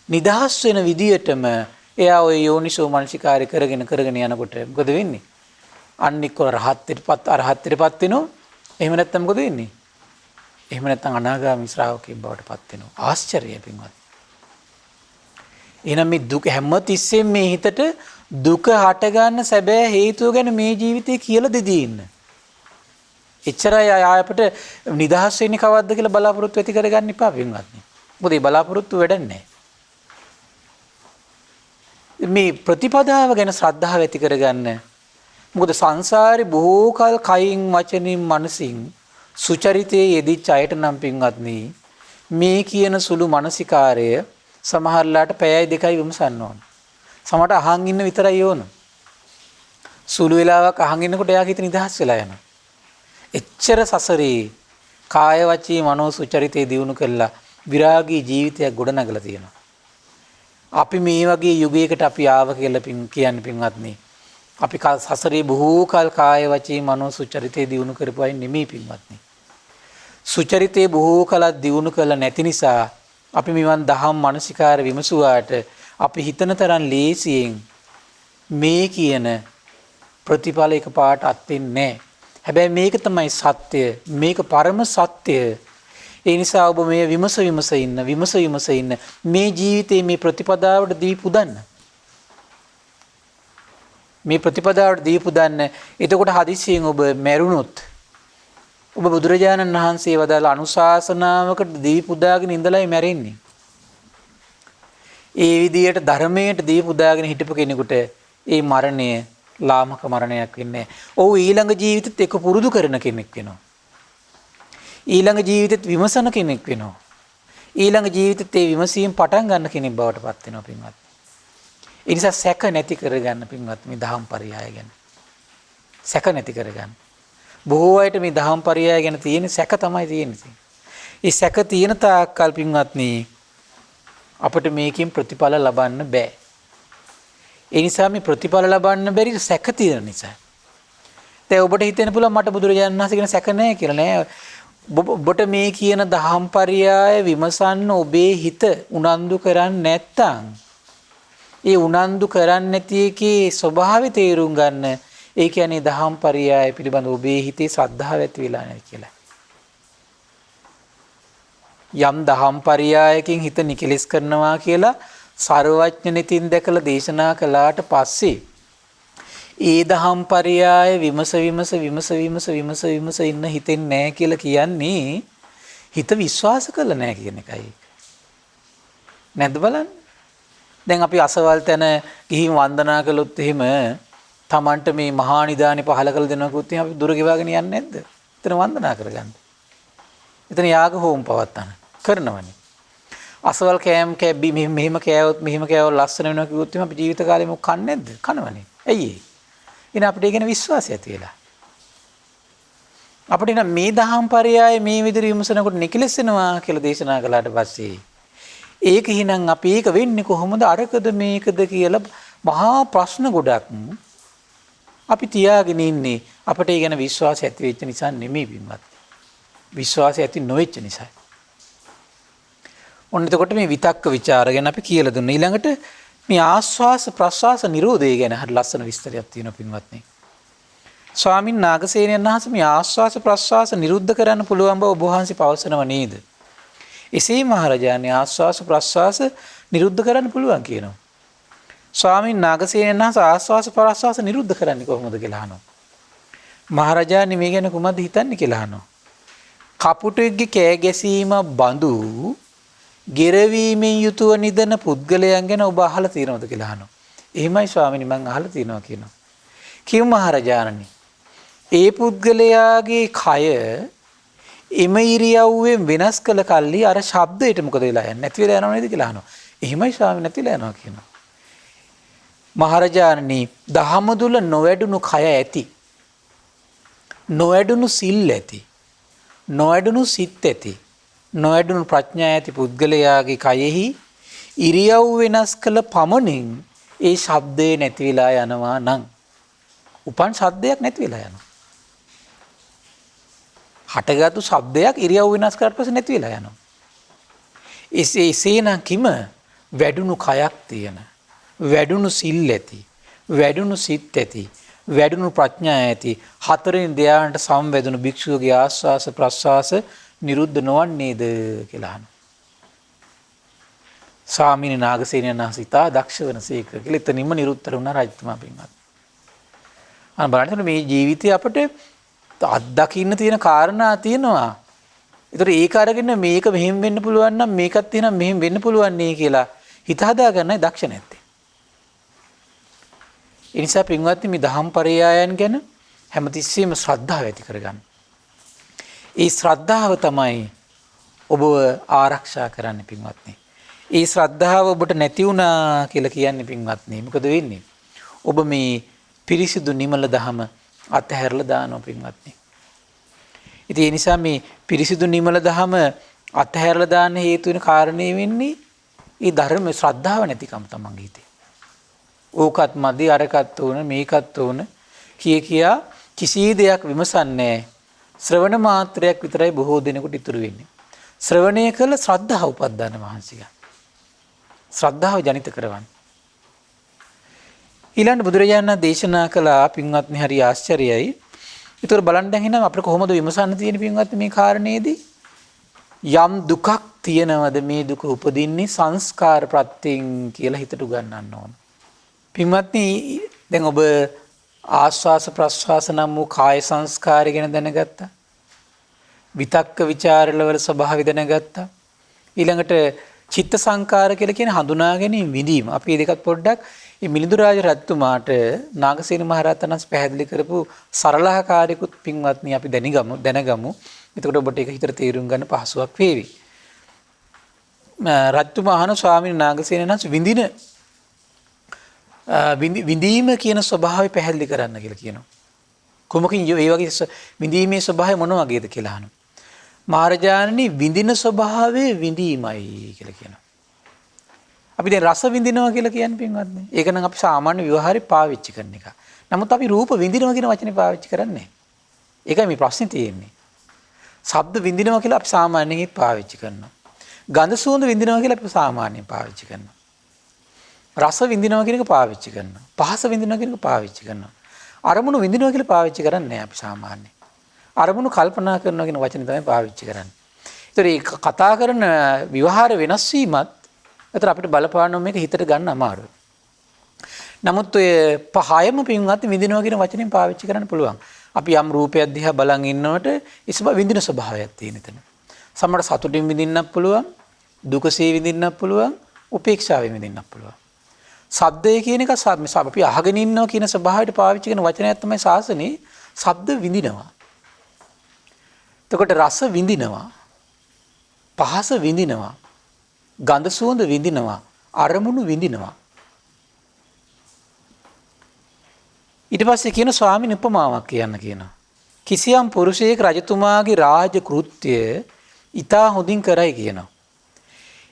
නිදහස් වෙන විදියටම එයා ඔය යෝනිසෝ මනසිකාරය කරගෙන යනකොට මොකද වෙන්නේ? අනික අරහත්ත්වයටපත් වෙනවා. එහෙම නැත්නම් මොකද වෙන්නේ? එහෙම නැත්නම් අනාගාමී ශ්‍රාවකයෙක් බවට පත් වෙනවා. ආශ්චර්යයි පින්වත්. එහෙනම් මේ දුක හැම තිස්සෙම මේ හිතට දුක හට ගන්න සැබෑ හේතුව ගැන මේ ජීවිතේ කියලා දෙදී ඉන්න. එච්චරයි ආයපට නිදහස් වෙන්නේ කවද්ද කියලා බලාපොරොත්තු ඇති කරගන්න එපා පින්වත්නි. මොකද මේ බලාපොරොත්තු වැඩන්නේ මේ ප්‍රතිපදාව ගැන ශ්‍රද්ධාව ඇති කරගන්න. මොකද සංසාරේ බොහෝ කල කයින් වචනින් මනසින් සුචරිතයේ යෙදිච්ච අයට නම් පින්වත්නි මේ කියන සුළු මානසිකාරය සමහරලාට පැයයි දෙකයි විමසන්න ඕන. සමහරට අහන් ඉන්න විතරයි ඕන. සුළු වෙලාවක් අහන් ඉන්නකොට එයාගේ හිත නිදහස් වෙලා යනවා. එච්චර සසරේ කාය වචී මනෝ සුචරිතේ දියුණු කළා විරාගී ජීවිතයක් ගොඩනගලා තියෙනවා. අපි මේ වගේ යුගයකට අපි ආව කියලා කියන්නේ පින්වත්නි. අපි සසරේ බොහෝ කල් කාය වචී මනෝ සුචරිතේ දියුණු කරපු අය නෙමෙයි පින්වත්නි. සුචරිතේ බොහෝ කලක් දියුණු කළා නැති නිසා අපි මෙවන් දහම් මානසිකාර විමසුවාට අපි හිතන තරම් ලේසියෙන් මේ කියන ප්‍රතිඵල එකපාරට අත්වෙන්නේ නැහැ. හැබැයි මේක තමයි සත්‍ය. මේක පරම සත්‍ය. ඒ නිසා ඔබ මේ විමස ඉන්න මේ ජීවිතේ මේ ප්‍රතිපදාවට දී පුදන්න. මේ ප්‍රතිපදාවට දී පුදන්න. එතකොට හදිසියෙන් ඔබ මැරුණොත් ඔබ බුදුරජාණන් වහන්සේ වදාළ අනුශාසනාවකට දී පුදාගෙන ඉඳලායි මැරෙන්නේ. ඒ විදියට ධර්මයට දී පුදාගෙන හිටපු කෙනෙකුට ඒ මරණය ලාමක මරණයක් වෙන්නේ. ඔව් ඊළඟ ජීවිතෙත් ඒක පුරුදු කරන කෙනෙක් වෙනවා. ඊළඟ ජීවිතෙත් විමසන කෙනෙක් වෙනවා. ඊළඟ ජීවිතෙත් ඒ විමසීම පටන් ගන්න කෙනෙක් බවට පත් වෙනවා පින්වත්. ඒ නිසා සැක නැති කරගන්න පින්වත් මේ දහම් පරයය ගැන. සැක නැති කරගන්න. බොහෝ අයට මේ දහම් පරයය ගැන තියෙන සැක තමයි තියෙන්නේ. ඒ සැක තියෙන තාක්කල් පින්වත්නි අපිට මේකෙන් ප්‍රතිඵල ලබන්න බෑ. ඒ නිසා මේ ප්‍රතිඵල ලබන්න බැරි සැක තියෙන නිසා. දැන් ඔබට හිතෙන්න පුළුවන් මට බුදුරජාණන් වහන්සේ කියන සැක නැහැ කියලා නෑ. ඔබට මේ කියන දහම් පරයය විමසන්න ඔබේ හිත උනන්දු කරන්නේ නැත්තම් ඒ උනන්දු කරන්නේ නැති එකේ ස්වභාවය තේරුම් ගන්න. ඒ කියන්නේ දහම් පරයය පිළිබඳ ඔබේ හිතේ ශ්‍රද්ධාව ඇති වෙලා නැහැ කියලා. යම් දහම් පරයයකින් හිත නිකලස් කරනවා කියලා සර්වඥ නිතින් දැකලා දේශනා කළාට පස්සේ ඒ දහම් පරයය විමස ඉන්න හිතෙන්නේ නැහැ කියලා කියන්නේ හිත විශ්වාස කළ නැහැ කියන එකයි. නැද්ද බලන්න? දැන් අපි අසවල් තැන ගිහින් වන්දනා කළොත් එහෙම Tamanට මේ මහා නිදානේ පහල කළ දෙනවා කිව්වොත් එහෙනම් අපි දුර ගෙවාගෙන යන්නේ නැද්ද? එතන වන්දනා කරගන්න. එතන යාග හෝම පවත්තන කරනවනේ. අසවල් කෑම් කැබ්බි මෙහෙම කෑවොත් ලස්සන වෙනවා කිව්වොත් එහෙනම් අපි ජීවිත කාලෙම කන්නේ නැද්ද? කනවනේ. ඇයි ඒ? ඉතින් අපිට ඒකන විශ්වාසය ඇති වෙලා. අපිට නම් මේ දහම් පරයය මේ විදිහට විමසනකොට නිකලස් වෙනවා කියලා දේශනා කළාට පස්සේ ඒක හිනම් අපි ඒක වෙන්නේ කොහොමද අරකද මේකද කියලා මහා ප්‍රශ්න ගොඩක් අපි තියාගෙන ඉන්නේ අපිට ඒ ගැන විශ්වාසය ඇති වෙච්ච නිසා නෙමෙයි පින්වත්. විශ්වාසය ඇති නොවෙච්ච නිසා. ඔන්න එතකොට මේ විතක්ක ਵਿਚාර ගැන අපි කියලා දුන්නා. ඊළඟට මේ ආස්වාස ප්‍රස්වාස නිරෝධය ගැන හරි ලස්සන විස්තරයක් තියෙනවා පින්වත්නි. ස්වාමින් නාගසේනයන් වහන්සේ මේ ආස්වාස ප්‍රස්වාස නිරුද්ධ කරන්න පුළුවන් බව ඔබ වහන්සේ පවසනව නේද? එසේ මහරජාණන් ආස්වාස ප්‍රස්වාස නිරුද්ධ කරන්න පුළුවන් කියනවා. ස්වාමින් නාගසේනයන් වහන්සේ ආස්වාස ප්‍රස්වාස නිරුද්ධ කරන්නේ කොහොමද කියලා අහනවා. මහරජාණන් මේ ගැන කුමක්ද හිතන්නේ කියලා අහනවා. කපුටෙක්ගේ කෑ ගැසීම බඳු ගෙරවීමෙන් යුතුව නිදන පුද්ගලයන් ගැන ඔබ අහලා තියෙනවද කියලා අහනවා. එහෙමයි ස්වාමීනි මං අහලා තියෙනවා කියනවා. කිව් මහරජාණනි ඒ පුද්ගලයාගේ කය එම ඉරියව්වෙන් වෙනස් කළ කල්ලි අර ශබ්දයට මොකද වෙලා යන්නේ නැති වෙලා යනව නේද කියලා අහනවා. එහෙමයි ස්වාමීනි නැති වෙලා යනවා කියනවා. මහරජාණනි දහමදුල නොවැඩුණු කය ඇති. නොවැඩුණු සිල් ඇති. නොවැඩුණු සිත් ඇති. නොවැඩුණු ප්‍රඥා ඇති පුද්ගලයාගේ කයෙහි ඉරියව් වෙනස් කළ පමණින් ඒ ශබ්දේ නැති වෙලා යනවා නම් උපන් ශබ්දයක් නැති වෙලා යනවා. හටගත්තු ශබ්දයක් ඉරියව් වෙනස් කරලා පස්සේ නැති වෙලා යනවා. එසේනම් කිම වැඩුණු කයක් තියෙන, වැඩුණු සිල් ඇති, වැඩුණු සිත් ඇති, වැඩුණු ප්‍රඥා ඇති හතරෙන් ධ්‍යානට සම්වැදුණු භික්ෂුවගේ ආස්වාස ප්‍රස්වාස නිරුද්ධ නොවන්නේද කියලා අහනවා. ස්වාමීනි නාගසේනයන් වහන්සේ ඉතා දක්ෂ වෙනසේක කියලා එතනින්ම නිරුත්තර වුණා රජතුමා පින්වත්. අන්න බලන්න මේ ජීවිතේ අපිට අත්දකින්න තියෙන කාරණා තියෙනවා. ඒතර ඒක අරගෙන මේක මෙහෙම වෙන්න පුළුවන් නම් මේකත් තියෙනවා මෙහෙම වෙන්න පුළුවන් නේ කියලා හිත හදාගන්නයි දක්ෂ නැත්තේ. ඒ නිසා පින්වත්නි මේ දහම් පරයයන් ගැන හැමතිස්සෙම ශ්‍රද්ධාව ඇති කරගන්න. ඒ ශ්‍රද්ධාව තමයි ඔබව ආරක්ෂා කරන්න පින්වත්නි. ඒ ශ්‍රද්ධාව ඔබට නැති වුණා කියලා කියන්නේ පින්වත්නි. මොකද වෙන්නේ? ඔබ මේ පිරිසිදු නිමල දහම අතහැරලා දානවා පින්වත්නි. ඉතින් ඒ නිසා මේ පිරිසිදු නිමල දහම අතහැරලා දාන්න හේතු වෙන කාරණේ වෙන්නේ ඒ ධර්ම ශ්‍රද්ධාව නැතිකම තමන්ගේ හිතේ. ඕකත් මදි අරකත් උන මේකත් උන කියා කිසි දෙයක් විමසන්නේ ශ්‍රවණ මාත්‍රයක් විතරයි බොහෝ දෙනෙකුට ඉතුරු වෙන්නේ. ශ්‍රවණය කළ ශ්‍රද්ධාව උපද්දන්න මහන්සිය. ශ්‍රද්ධාව ජනිත කරවන්න. ඊළඟ බුදුරජාණන් දේශනා කළ පින්වත්නි හරි ආශ්චර්යයි. ඒතර බලන්න දැන් අපිට කොහොමද විමසන්න තියෙන පින්වත්නි මේ කාරණේදී යම් දුකක් තියෙනවද මේ දුක උපදින්නේ සංස්කාර ප්‍රත්‍යයෙන් කියලා හිතට උගන්වන්න ඕන. පින්වත්නි දැන් ඔබ ආස්වාස ප්‍රස්වාස නම් වූ කාය සංස්කාරය ගැන දැනගත්තා. විතක්ක ਵਿਚාරවල ස්වභාවය දැනගත්තා. ඊළඟට චිත්ත සංකාර කියලා කියන හඳුනා ගැනීම විඳීම. අපි මේ දෙකත් පොඩ්ඩක් මේ මිලිඳු රාජ රජතුමාට නාගසේන මහ රහතන් වහන්සේ පැහැදිලි කරපු සරලහකාරිකුත් පින්වත්නි අපි දැනගමු. එතකොට ඔබට ඒක හිතට තේරුම් ගන්න පහසුවක් වේවි. රජතුමා අහන ස්වාමීන් නාගසේන වහන්සේ විඳීම කියන ස්වභාවය පැහැදිලි කරන්න කියලා කියනවා. කුමකින් ඒ වගේ විඳීමේ ස්වභාවය මොන වගේද කියලා අහනවා. මහරජාණනි විඳින ස්වභාවය විඳීමයි කියලා කියනවා. අපි දැන් රස විඳිනවා කියලා කියන්නේ පින්වත්නි. ඒක නම් අපි සාමාන්‍ය ව්‍යවහාරේ පාවිච්චි කරන එක. නමුත් අපි රූප විඳිනවා කියන වචනේ පාවිච්චි කරන්නේ. ඒකයි මේ ප්‍රශ්නේ තියෙන්නේ. ශබ්ද විඳිනවා කියලා අපි සාමාන්‍යයෙන් පාවිච්චි කරනවා. ගඳ සුවඳ විඳිනවා කියලා අපි සාමාන්‍යයෙන් පාවිච්චි කරනවා. රස විඳිනවා කියන එක පාවිච්චි කරනවා. පහස විඳිනවා කියන එක පාවිච්චි කරනවා. අරමුණු විඳිනවා කියලා පාවිච්චි කරන්නේ නැහැ අපි සාමාන්‍යයෙන්. අරමුණු කල්පනා කරනවා කියන වචනේ තමයි පාවිච්චි කරන්නේ. ඒතර මේ කතා කරන ව්‍යවහාර වෙනස් වීමත් ඒතර අපිට බලපාන මේක හිතට ගන්න අමාරුයි. නමුත් ඔය පහයම පින්වත් විඳිනවා කියන වචنين පාවිච්චි කරන්න පුළුවන්. අපි යම් රූපයක් දිහා බලන් ඉන්නකොට ඉස්බ විඳින ස්වභාවයක් තියෙන එතන. සමහර සතුටින් විඳින්නත් පුළුවන්, දුකසේ විඳින්නත් පුළුවන්, උපේක්ෂාවෙන් විඳින්නත් පුළුවන්. ශබ්දය කියන එක අපි අහගෙන ඉන්නවා කියන ස්වභාවයට පාවිච්චි කරන වචනයක් තමයි ශාසනේ ශබ්ද විඳිනවා. එතකොට රස විඳිනවා, පහස විඳිනවා, ගඳ සුවඳ විඳිනවා, අරමුණු විඳිනවා. ඊට පස්සේ කියන ස්වාමීන් උපමාවක් කියන්න කියනවා. කිසියම් පුරුෂයෙක් රජතුමාගේ රාජ කෘත්‍ය ඉතා හොඳින් කරයි කියනවා.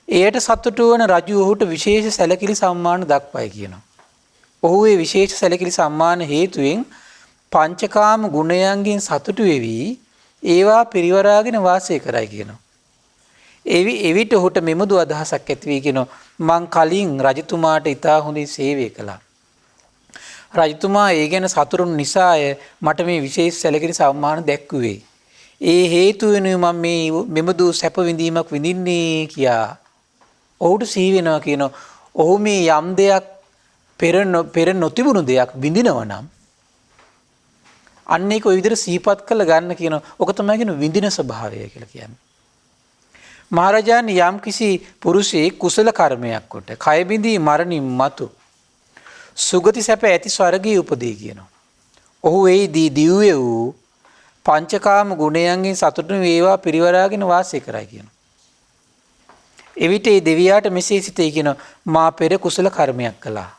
එයට සතුටු වන රජු ඔහුට විශේෂ සැලකිලි සම්මාන දක්වයි කියනවා. ඔහු ඒ විශේෂ සැලකිලි සම්මාන හේතුවෙන් පංචකාම ගුණයන්ගෙන් සතුටු වෙවි ඒවා පිරිවරාගෙන වාසය කරයි කියනවා. එවිට ඔහුට මෙමුදු අදහසක් ඇති වී කියනවා මං කලින් රජතුමාට ඉතා හොඳින් සේවය කළා. රජතුමා ඒ ගැන සතුටු නිසාය මට මේ විශේෂ සැලකිලි සම්මාන දැක්වුවේ. ඒ හේතුවෙනුයි මම මේ මෙමුදු සැප විඳීමක් විඳින්නේ කියා ඔහුට සිහි වෙනවා කියනවා. ඔහු මේ යම් දෙයක් පෙර නොතිබුණු දෙයක් විඳිනවා නම් අන්න ඒක ඔය විදිහට සිහිපත් කරලා ගන්න කියනවා. ඔක තමයි කියන විඳින ස්වභාවය කියලා කියන්නේ. මහරජාණන් යම් කිසි පුරුෂයෙක් කුසල කර්මයක් කොට කය බිඳී මරණින් මතු සුගති සැප ඇති ස්වර්ගයේ උපදී කියනවා. ඔහු එයිදී දිව්‍ය වූ පංචකාම ගුණයන්ගෙන් සතුටු වේවා පිරිවරාගෙන වාසය කරයි කියනවා. එවිට ඒ දෙවියාට මෙසේ සිතේ කියනවා මා පෙර කුසල කර්මයක් කළා.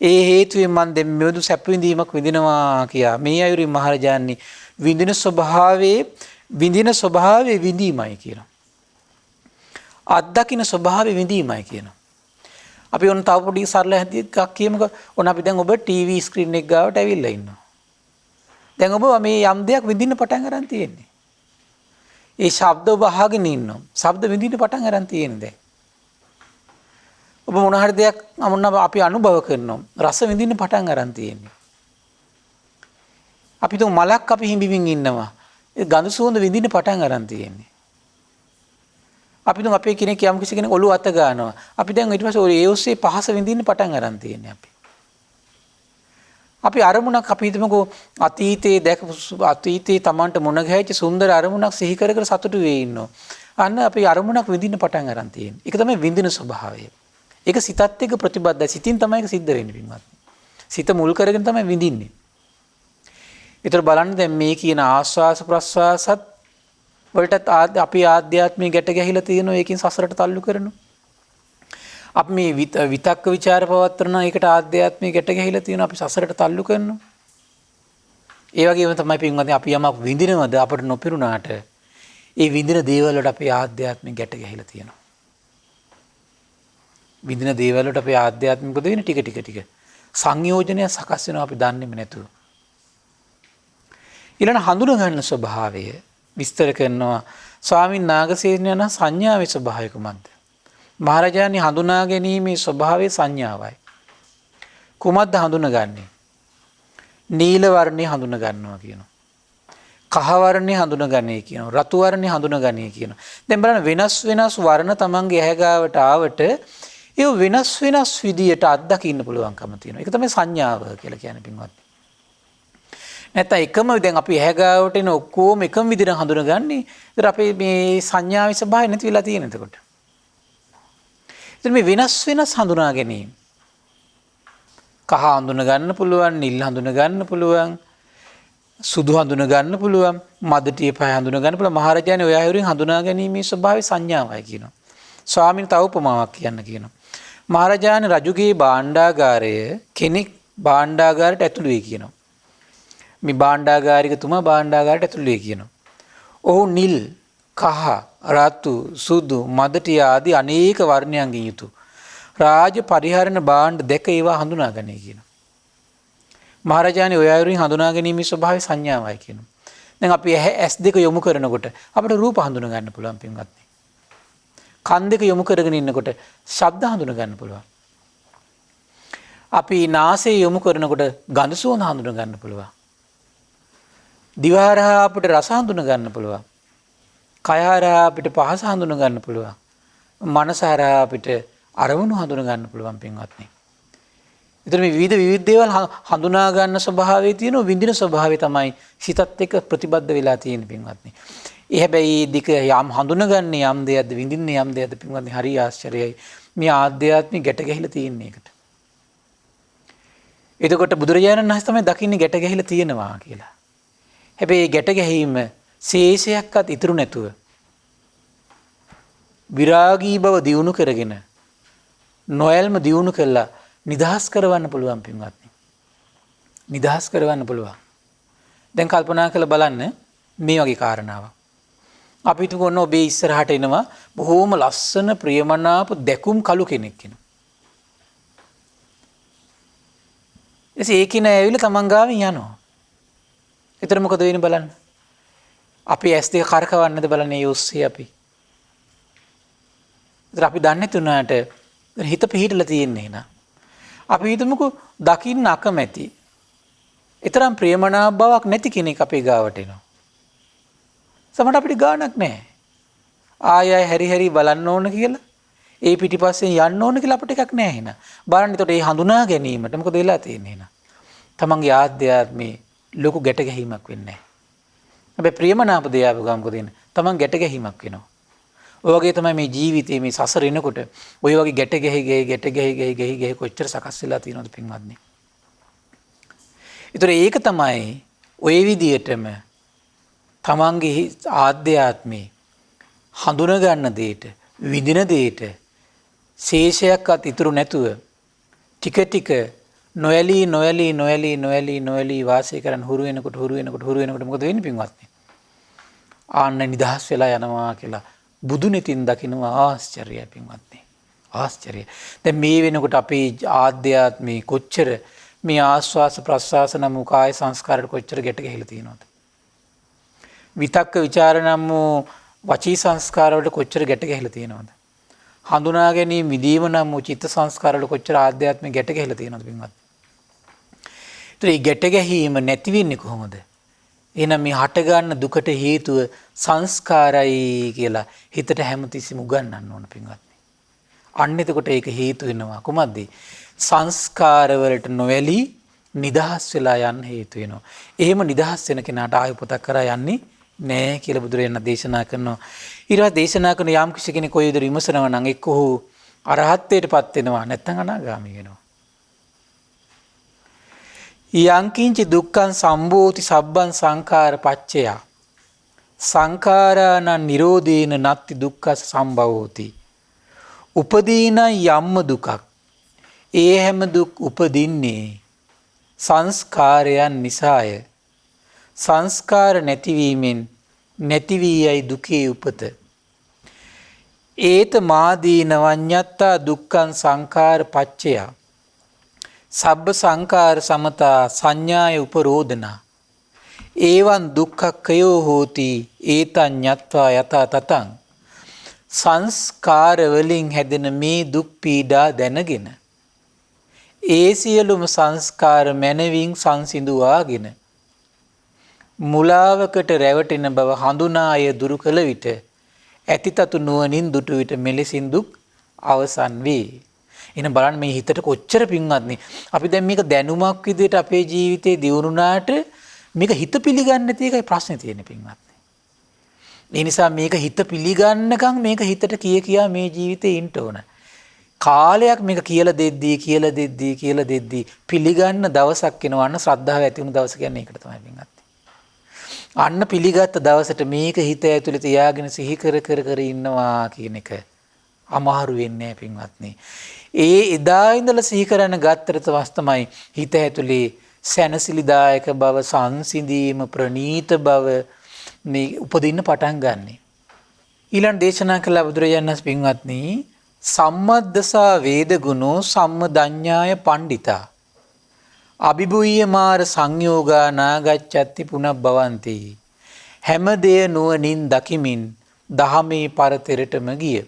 ඒ හේතුවෙන් මම දැන් මෙවදු සැප විඳීමක් විඳිනවා කියා මේ අයුරින් මහරජාණනි විඳින ස්වභාවයේ විඳීමයි කියනවා. අත්දකින්න ස්වභාවයේ විඳීමයි කියනවා. අපි ඔන්න තව පොඩි සරල එකක් කියමුකෝ. ඔන්න අපි දැන් ඔබ ටීවී ස්ක්‍රීන් එක ගාවට ඇවිල්ලා ඉන්නවා. දැන් ඔබ මේ යම් දෙයක් විඳින්න පටන් ගන්න තියෙන්නේ. ඒ ශබ්ද ඔබ අහගෙන ඉන්නවා. ශබ්ද විඳින්න පටන් ගන්න තියෙන්නේ දැන්. ඔබ මොන හරි දෙයක් අපි අනුභව කරනවා. රස විඳින්න පටන් ගන්න තියෙන්නේ. අපි තුන් මලක් අපි හිඹිමින් ඉන්නවා. ඒ ගඳ සුවඳ විඳින්න පටන් ගන්න තියෙන්නේ. අපි තුන් අපේ කෙනෙක් යම් කිසි කෙනෙක් ඔළුව අත ගන්නවා. අපි දැන් ඊට පස්සේ ඒ ඔස්සේ පහස විඳින්න පටන් ගන්න තියෙන්නේ අපි. අපි අරමුණක් අපි හිතමුකෝ අතීතයේ Tamanට මුණ ගැහිච්ච සුන්දර අරමුණක් සිහි කර කර සතුටු වෙයි ඉන්නවා. අන්න අපි අරමුණක් විඳින්න පටන් ගන්න තියෙන්නේ. ඒක තමයි විඳින ස්වභාවය. ඒක සිතත් එක්ක ප්‍රතිබද්ධයි. සිතින් තමයි ඒක සිද්ධ වෙන්නේ පින්වත්. සිත මුල් කරගෙන තමයි විඳින්නේ. ඒතර බලන්න දැන් මේ කියන ආස්වාස ප්‍රස්වාසත් වලට අපි ආධ්‍යාත්මික ගැට ගැහිලා තියෙනවා. ඒකෙන් සසරට තල්ලු කරනවා. අපි මේ විතක්ක ਵਿਚාර පවත්වන එකට ආධ්‍යාත්මික ගැට ගැහිලා තියෙනවා. අපි සසරට තල්ලු කරනවා. ඒ වගේම තමයි පින්වත්නි අපි යමක් විඳිනවද අපට නොපිරුණාට ඒ විඳින දේවල් වලට අපි ආධ්‍යාත්මික ගැට ගැහිලා තියෙනවා. විඳින දේවල් වලට අපි ආධ්‍යාත්මික දෙන ටික සංයෝජනය සකස් වෙනවා අපි දන්නේම නැතුව. ඊළඟ හඳුන ගන්න ස්වභාවය විස්තර කරනවා ස්වාමීන් නාගසේනයන් සංඥාවේ ස්වභාවය කුමක්ද? මහරජාණන් හඳුනා ගැනීමේ ස්වභාවය සංඥාවයි. කුමක්ද හඳුනගන්නේ? නීල වර්ණය හඳුන ගන්නවා කියනවා. කහ වර්ණය හඳුනගන්නේ කියනවා. රතු වර්ණය හඳුනගන්නේ කියනවා. දැන් බලන්න වෙනස් වර්ණ තමන්ගේ ඇහැ ගාවට ආවට ඒ වෙනස් විදියට අත්දකින්න පුළුවන්කම තියෙනවා. ඒක තමයි සංඥාව කියලා කියන්නේ පින්වත්. නැත්නම් එකම දැන් අපි ඇහැ ගාවට එන ඔක්කොම එකම විදිහට හඳුනගන්නේ. ඒතර අපේ මේ සංඥාවේ ස්වභාවය නැති වෙලා තියෙන එතකොට. ඒතර මේ වෙනස් හඳුනා ගැනීම. කහ හඳුන ගන්න පුළුවන්, නිල් හඳුන ගන්න පුළුවන්, සුදු හඳුන ගන්න පුළුවන්, මදටිය පහ හඳුන ගන්න පුළුවන්. මහරජාණන් ඔය අයුරින් හඳුනා ගැනීමේ ස්වභාවය සංඥාවයි කියනවා. ස්වාමීන් තව උපමාවක් කියන්න කියනවා. මහරජාණන් රජුගේ භාණ්ඩාගාරය කෙනෙක් භාණ්ඩාගාරයට ඇතුළු වෙයි කියනවා. මේ භාණ්ඩාගාරිකතුමා භාණ්ඩාගාරයට ඇතුළු වෙයි කියනවා. ඔහු නිල්, කහ, රතු, සුදු, මදටි ආදී අනේක වර්ණයන්ගෙන් යුතු රාජ පරිහරණ භාණ්ඩ දැක ඒවා හඳුනාගන්නේ කියනවා. මහරජාණන් ඔය අයුරින් හඳුනා ගැනීමේ ස්වභාවය සංඥාවයි කියනවා. දැන් අපි ඇස් දෙක යොමු කරනකොට අපිට රූප හඳුනා ගන්න පුළුවන් පින්වත්නි. කන් දෙක යොමු කරගෙන ඉන්නකොට ශබ්ද හඳුනා ගන්න පුළුවන්. අපි නාසය යොමු කරනකොට ගඳ සුවඳ හඳුනා ගන්න පුළුවන්. දිව හරහා අපිට රස හඳුනා ගන්න පුළුවන්. කය හරහා අපිට පහස හඳුනා ගන්න පුළුවන්. මනස හරහා අපිට අරමුණු හඳුනා ගන්න පුළුවන් පින්වත්නි. ඒතර මේ විවිධ දේවල් හඳුනා ගන්න ස්වභාවයේ තියෙන විඳින ස්වභාවය තමයි සිතත් එක්ක ප්‍රතිබද්ධ වෙලා තියෙන පින්වත්නි. ඒ හැබැයි දික යම් හඳුනගන්නේ යම් දෙයක්ද විඳින්නේ යම් දෙයක්ද පින්වත්නි හරි ආශ්චර්යයි. මේ ආධ්‍යාත්මික ගැට ගැහිලා තියෙන එකට. එතකොට බුදුරජාණන් වහන්සේ තමයි දකින්නේ ගැට ගැහිලා තියෙනවා කියලා. හැබැයි ගැට ගැහිම ශේෂයක්වත් ඉතුරු නැතුව විරාගී බව දියුණු කරගෙන නොයල්ම දියුණු කළා නිදහස් කරවන්න පුළුවන් පින්වත්නි. නිදහස් කරවන්න පුළුවන්. දැන් කල්පනා කරලා බලන්න මේ වගේ කාරණාවක්. අපි හිතමු ඔන්න ඔබේ ඉස්සරහට එනවා බොහෝම ලස්සන ප්‍රියමනාප දැකුම් කළු කෙනෙක් කෙනා. ඒ කෙනා ඇවිල්ලා තමන් ගාවින් යනවා. ඒතර මොකද වෙන්නේ බලන්න. අපි ඇස් දෙක කරකවන්නද බලන්නේ ඒ ඔස්සේ අපි. ඒතර අපි දන්නේ තුනට හිත පිහිටලා තියෙන්නේ නා. අපි හිතමුකෝ දකින්න අකමැති. ඊතරම් ප්‍රියමනාප බවක් නැති කෙනෙක් අපේ ගාවට එනවා. සමහර අපිට ගාණක් නැහැ. ආය හැරි බලන්න ඕන කියලා ඒ පිටිපස්සෙන් යන්න ඕන කියලා අපිට එකක් නැහැ එන. බලන්න එතකොට ඒ හඳුනා ගැනීමට මොකද වෙලා තියෙන්නේ එන. තමන්ගේ ආධ්‍යාත්මේ ලොකු ගැට ගැහිමක් වෙන්නේ නැහැ. හැබැයි ප්‍රියමනාප දෙයක් මොකද වෙන්නේ? තමන් ගැට ගැහිමක් වෙනවා. ඔය වගේ තමයි මේ ජීවිතයේ මේ සසර එනකොට ඔය වගේ ගැට ගැහි කොච්චර සකස් වෙලා තියෙනවද පින්වත්නි. ඒතර ඒක තමයි ඔය විදියටම තමන්ගේ ආධ්‍යාත්මේ හඳුන ගන්න දෙයට විඳින දෙයට ශේෂයක්වත් ඉතුරු නැතුව ටික නොයලී වාසය කරන් හුරු වෙනකොට මොකද වෙන්නේ පින්වත්නි? ආන්න නිදහස් වෙලා යනවා කියලා බුදු නෙතින් දකිනවා ආශ්චර්යයි පින්වත්නි. ආශ්චර්යයි. දැන් මේ වෙනකොට අපේ ආධ්‍යාත්මේ කොච්චර මේ ආස්වාස ප්‍රස්වාස නම් කාය සංස්කාරයට කොච්චර ගැට ගැහිලා තියෙනවද? විතක්ක ਵਿਚාර නම් වචී සංස්කාර වලට කොච්චර ගැට ගැහිලා තියෙනවද? හඳුනා ගැනීම විදීම නම් චිත්ත සංස්කාර වල කොච්චර ආධ්‍යාත්මික ගැට ගැහිලා තියෙනවද පින්වත්? ඒතර මේ ගැට ගැහිම නැති වෙන්නේ කොහොමද? එහෙනම් මේ හට ගන්න දුකට හේතුව සංස්කාරයි කියලා හිතට හැමතිස්සෙම උගන්වන්න ඕන පින්වත්නි. අන්න එතකොට ඒක හේතු වෙනවා කොහොමද? සංස්කාර වලට නොවැළී නිදහස් වෙලා යන්න හේතු වෙනවා. එහෙම නිදහස් වෙන කෙනාට ආයෙ පොතක් කරා යන්නේ නෑ කියලා බුදුරජාණන් දේශනා කරනවා. ඊළඟ දේශනා කරන යම් කිසි කෙනෙක් කොයි විදිහට විමසනවා නම් එක්ක ඔහු අරහත්ත්වයටපත් වෙනවා නැත්නම් අනාගාමී වෙනවා. යංකින්ච දුක්ඛං සම්භෝති සබ්බං සංඛාර පච්චය සංඛාරාන නිරෝධේන නත්ති දුක්ඛස් සම්භවෝති. උපදීන යම්ම දුකක් ඒ හැම දුක් උපදින්නේ සංස්කාරයන් නිසාය. සංස්කාර නැතිවීමෙන් නැති වී යයි දුකේ උපත. ඒත මාදීන වඤ්ඤත්තා දුක්ඛං සංඛාර පච්චය සබ්බ සංඛාර සමතා සංඥාය උපරෝධනා ඒවං දුක්ඛක්ඛයෝ හෝති ඒතං ඤත්වා යතා තතං. සංස්කාර වලින් හැදෙන මේ දුක් පීඩා දැනගෙන ඒ සියලුම සංස්කාර මනවින් සංසිඳුවාගෙන මුලාවකට රැවටෙන බව හඳුනාය දුරු කළ විට ඇතිතතු නුවණින් දුටු විට මෙලෙසින් දුක් අවසන් වේ. එහෙනම් බලන්න මේ හිතට කොච්චර පින්වත්නි. අපි දැන් මේක දැනුමක් විදිහට අපේ ජීවිතේ දියුණුනාට මේක හිත පිළිගන්නේ නැති එකයි ප්‍රශ්නේ තියෙන්නේ පින්වත්නි. ඒ නිසා මේක හිත පිළිගන්නකම් මේක හිතට කියා මේ ජීවිතේ ඉන්න ඕන. කාලයක් මේක කියලා දෙද්දී පිළිගන්න දවසක් එනවා. අන්න ශ්‍රද්ධාව ඇති වුණු දවස කියන්නේ ඒකට තමයි පින්වත්නි. අන්න පිළිගත් දවසට මේක හිත ඇතුලේ තියාගෙන සිහි කර ඉන්නවා කියන එක අමාරු වෙන්නේ පින්වත්නි. ඒ එදා ඉඳලා සිහි කරන්න ගත්තට තමයි හිත ඇතුලේ සැනසිලිදායක බව, සංසිඳීම, ප්‍රනීත බව මේ උපදින්න පටන් ගන්නෙ. ඊළඟ දේශනා කළ බුදුරජාණන් වහන්සේ පින්වත්නි, සම්මද්දසා වේදගුණෝ සම්මදඤ්ඤාය පණ්ඩිතා අභිභූය මාර සංයෝගා නාගච්ඡත්ති පුනබ්බවන්ති. හැම දෙය නුවණින් දකිමින් දහමේ පරතරටම ගිය.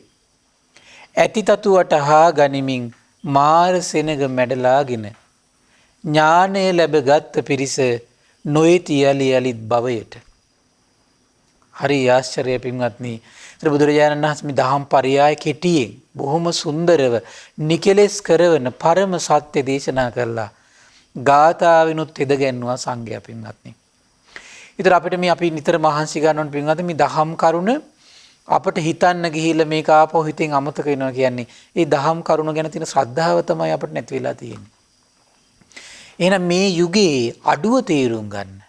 ඇතිතතුවට හා ගනිමින් මාර සෙනග මැඩලාගෙන ඥානය ලැබගත් පිරිස නොයති යලි යලිත් භවයට. හරි ආශ්චර්ය පින්වත්නි. බුදුරජාණන් වහන්සේ මේ දහම් පරයය කෙටියෙන් බොහොම සුන්දරව නිකලෙස් කරවන පරම සත්‍ය දේශනා කළා. ගාථාවිනුත් එදගැන්වුවා සංඝයා පින්වත්නි. ඊතර අපිට මේ අපි නිතර මහන්සි ගන්නවන් පින්වත්නි මේ දහම් කරුණ අපිට හිතන්න ගිහිල්ලා මේක ආපහු හිතෙන් අමතක වෙනවා කියන්නේ ඒ දහම් කරුණ ගැන තියෙන ශ්‍රද්ධාව තමයි අපිට නැති වෙලා තියෙන්නේ. එහෙනම් මේ යුගයේ අඩුව තේරුම් ගන්න.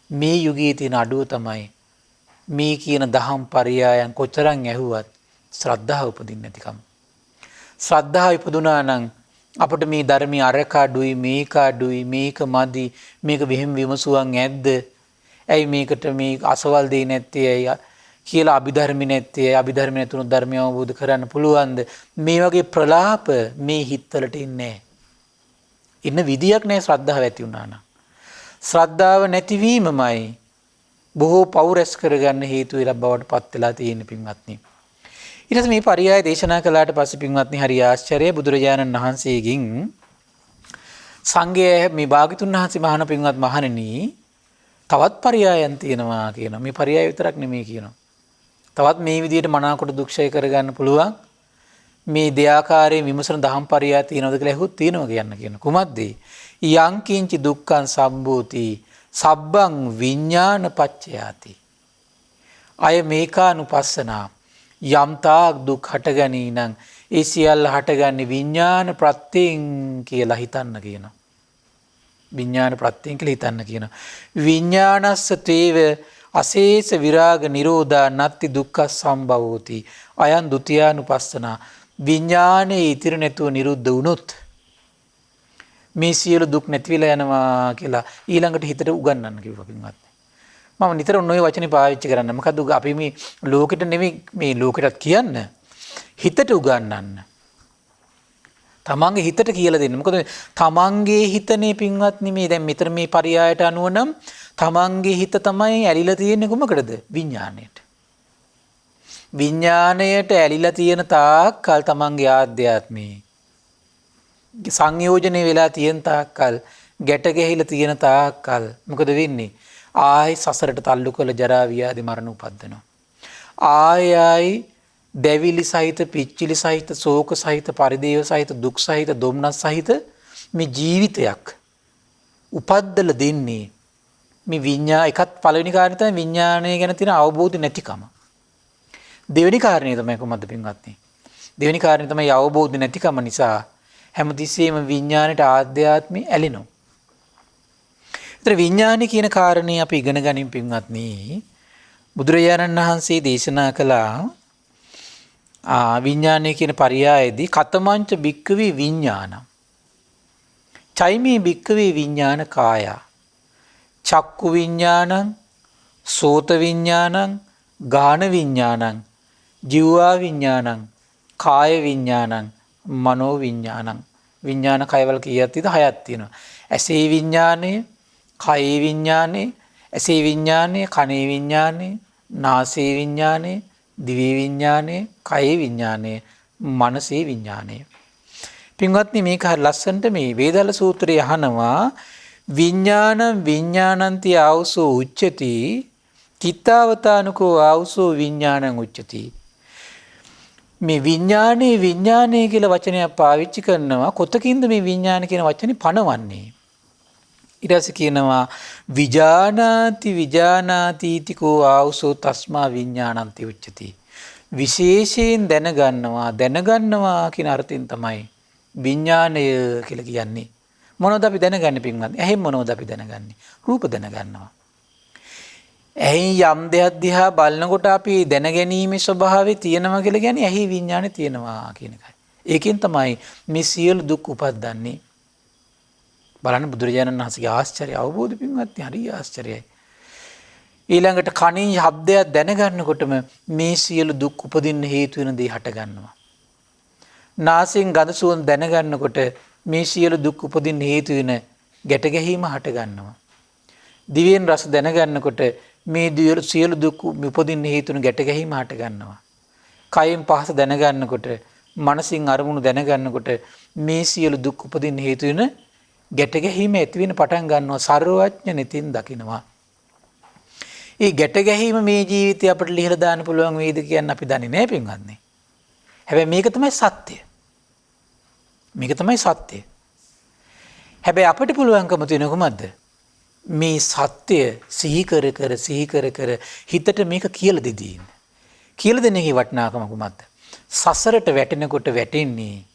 මේ යුගයේ තියෙන අඩුව තමයි මේ කියන දහම් පරයයන් කොතරම් ඇහුවත් ශ්‍රද්ධාව උපදින්නේ නැතිකම. ශ්‍රද්ධාව ඉපදුනා නම් අපිට මේ ධර්මයේ අරක අඩුයි, මේක අඩුයි, මේක මදි, මේක වෙහෙම විමසුවන් ඇද්ද? ඇයි මේකට මේ අසවල් දෙයි නැත්තේ? ඇයි කියලා අභිධර්ම නැත්තේ? අභිධර්ම නැතුණු ධර්මය අවබෝධ කරන්න පුළුවන්ද? මේ වගේ ප්‍රලාප මේ හිතවලට ඉන්නේ නැහැ. ඉන්න විදියක් නැහැ ශ්‍රද්ධාව ඇති වුණා නම්. ශ්‍රද්ධාව නැතිවීමමයි බොහෝ පව් රැස් කරගන්න හේතු වෙලා බවට පත් වෙලා තියෙන පින්වත්නි. ඊට පස්සේ මේ පරයය දේශනා කළාට පස්සේ පින්වත්නි හරි ආශ්චර්යයි බුදුරජාණන් වහන්සේගෙන් සංඝයා මේ භාග්‍යතුන් වහන්සේ මහාන පින්වත් මහණෙනි තවත් පරයයන් තියෙනවා කියනවා. මේ පරයය විතරක් නෙමෙයි කියනවා. තවත් මේ විදිහට මනාකොට දුක්ෂය කරගන්න පුළුවන් මේ දෙආකාරයෙන් විමසන දහම් පරයය තියෙනවද කියලා ඇහුවොත් තියෙනවා කියන්න. කුමක්ද? යං කිංචි දුක්ඛං සම්භූති සබ්බං විඥාන පච්චයාති. අය මේකානුපස්සනා යම් තාක් දුක් හටගනී නම් ඒ සියල්ල හටගන්නේ විඥාන ප්‍රත්‍යයෙන් කියලා හිතන්න කියනවා. විඥාන ප්‍රත්‍යයෙන් කියලා හිතන්න කියනවා. විඥානස්ස තේව අශේෂ විරාග නිරෝධා නත්ති දුක්ඛ සම්භවෝති. අයං ဒ ුතියානුපස්සනා විඥානේ ඉතිර නැතුව නිරුද්ධ වුණොත් මේ සියලු දුක් නැති වෙලා යනවා කියලා ඊළඟට හිතට උගන්වන්න කිව්වා පින්වත්. මම නිතර ඔය වචනේ පාවිච්චි කරන්න. මොකද අපි මේ ලෝකෙට නෙමෙයි මේ ලෝකෙටත් කියන්න. හිතට උගන්වන්න. තමන්ගේ හිතට කියලා දෙන්න. මොකද තමන්ගේ හිතනේ පින්වත්නි මේ දැන් මෙතන මේ පරයයට අනුව නම් තමන්ගේ හිත තමයි ඇලිලා තියෙන්නේ කොමකටද? විඥාණයට. විඥාණයට ඇලිලා තියෙන තාක් කල් තමන්ගේ ආධ්‍යාත්මේ සංයෝජනය වෙලා තියෙන තාක්කල් ගැට ගැහිලා තියෙන තාක්කල් මොකද වෙන්නේ? ආයි සසරට තල්ලු කළ ජරා ව්‍යාධි මරණ උපදිනවා. ආයි දැවිලි සහිත, පිච්චිලි සහිත, ශෝක සහිත, පරිදේව සහිත, දුක් සහිත, දුම්නස් සහිත මේ ජීවිතයක් උපද්දලා දෙන්නේ මේ එකත් පළවෙනි කාරණේ තමයි විඥාණය ගැන තියෙන අවබෝධය නැතිකම. දෙවෙනි කාරණේ තමයි කොහොමද පින්වත්නි? දෙවෙනි කාරණේ තමයි අවබෝධය නැතිකම නිසා හැමතිස්සෙම විඥාණයට ආධ්‍යාත්මය ඇලෙනවා. ඒතර විඥානය කියන කාරණේ අපි ඉගෙන ගනිමු පින්වත්නි. බුදුරජාණන් වහන්සේ දේශනා කළා විඥානය කියන පරයයේදී කතමංච භික්ඛවේ විඥානං චෛමේ භික්ඛවේ විඥාන කාය චක්කු විඥානං සෝත විඥානං ගාන විඥානං ජීවා විඥානං කාය විඥානං මනෝ විඥානං. විඥාන කයවල කීයක් තියෙද? 6ක් තියෙනවා. ඇසේ විඥානය, කයේ විඥානය, ඇසේ විඥානය, කනේ විඥානය, නාසයේ විඥානය, දිවේ විඥානය, කයේ විඥානය, මනසේ විඥානය. පින්වත්නි මේක හරි ලස්සනට මේ වේදාල සූත්‍රයේ අහනවා විඥානං විඥානන්ති ආවසෝ උච්චති කිත්තාවතානුකෝ ආවසෝ විඥානං උච්චති. මේ විඥානය කියලා වචනයක් පාවිච්චි කරනවා. කොතකින්ද මේ විඥාන කියන වචනේ පනවන්නේ? ඊට පස්සේ කියනවා විජානාති තිකෝ ආවසෝ තස්මා විඥානන්ති උච්චති. විශේෂයෙන් දැනගන්නවා කියන අර්ථයෙන් තමයි විඥානය කියලා කියන්නේ. මොනවද අපි දැනගන්නේ පින්වත්නි? ඇහෙන් මොනවද අපි දැනගන්නේ? රූප දැනගන්නවා. ඇහි යම් දෙයක් දිහා බලනකොට අපි දැනගැනීමේ ස්වභාවය තියෙනවා කියලා කියන්නේ ඇහි විඥානේ තියෙනවා කියන එකයි. ඒකෙන් තමයි මේ සියලු දුක් උපද්දන්නේ. බලන්න බුදුරජාණන් වහන්සේගේ ආශ්චර්ය අවබෝධ පින්වත්නි හරි ආශ්චර්යයි. ඊළඟට කණින් ශබ්දයක් දැනගන්නකොටම මේ සියලු දුක් උපදින්න හේතු වෙන දේ හට ගන්නවා. නාසයෙන් ගඳ සුවඳ දැනගන්නකොට මේ සියලු දුක් උපදින්න හේතු වෙන ගැට ගැහිම හට ගන්නවා. දිවෙන් රස දැනගන්නකොට මේ සියලු දුක් උපදින්න හේතු වෙන ගැට ගැහිම හට ගන්නවා. කයෙන් පහස දැනගන්නකොට මනසින් අරමුණු දැනගන්නකොට මේ සියලු දුක් උපදින්න හේතු වෙන ගැට ගැහිම ඇති වෙන පටන් ගන්නවා. සර්වඥ නෙතින් දකින්නවා. ඒ ගැට ගැහිම මේ ජීවිතේ අපිට ලිහලා දාන්න පුළුවන් වේද කියන්නේ අපි දන්නේ නැහැ පින්වත්නි. හැබැයි මේක තමයි සත්‍ය. මේක තමයි සත්‍ය. හැබැයි අපිට පුළුවන්කම තියෙන කොහොමද? මේ සත්‍ය සිහි කර කර හිතට මේක කියලා දෙදීන්. කියලා දෙන එකේ වටිනාකම කොහොමද? සසරට වැටෙනකොට වැටෙන්නේ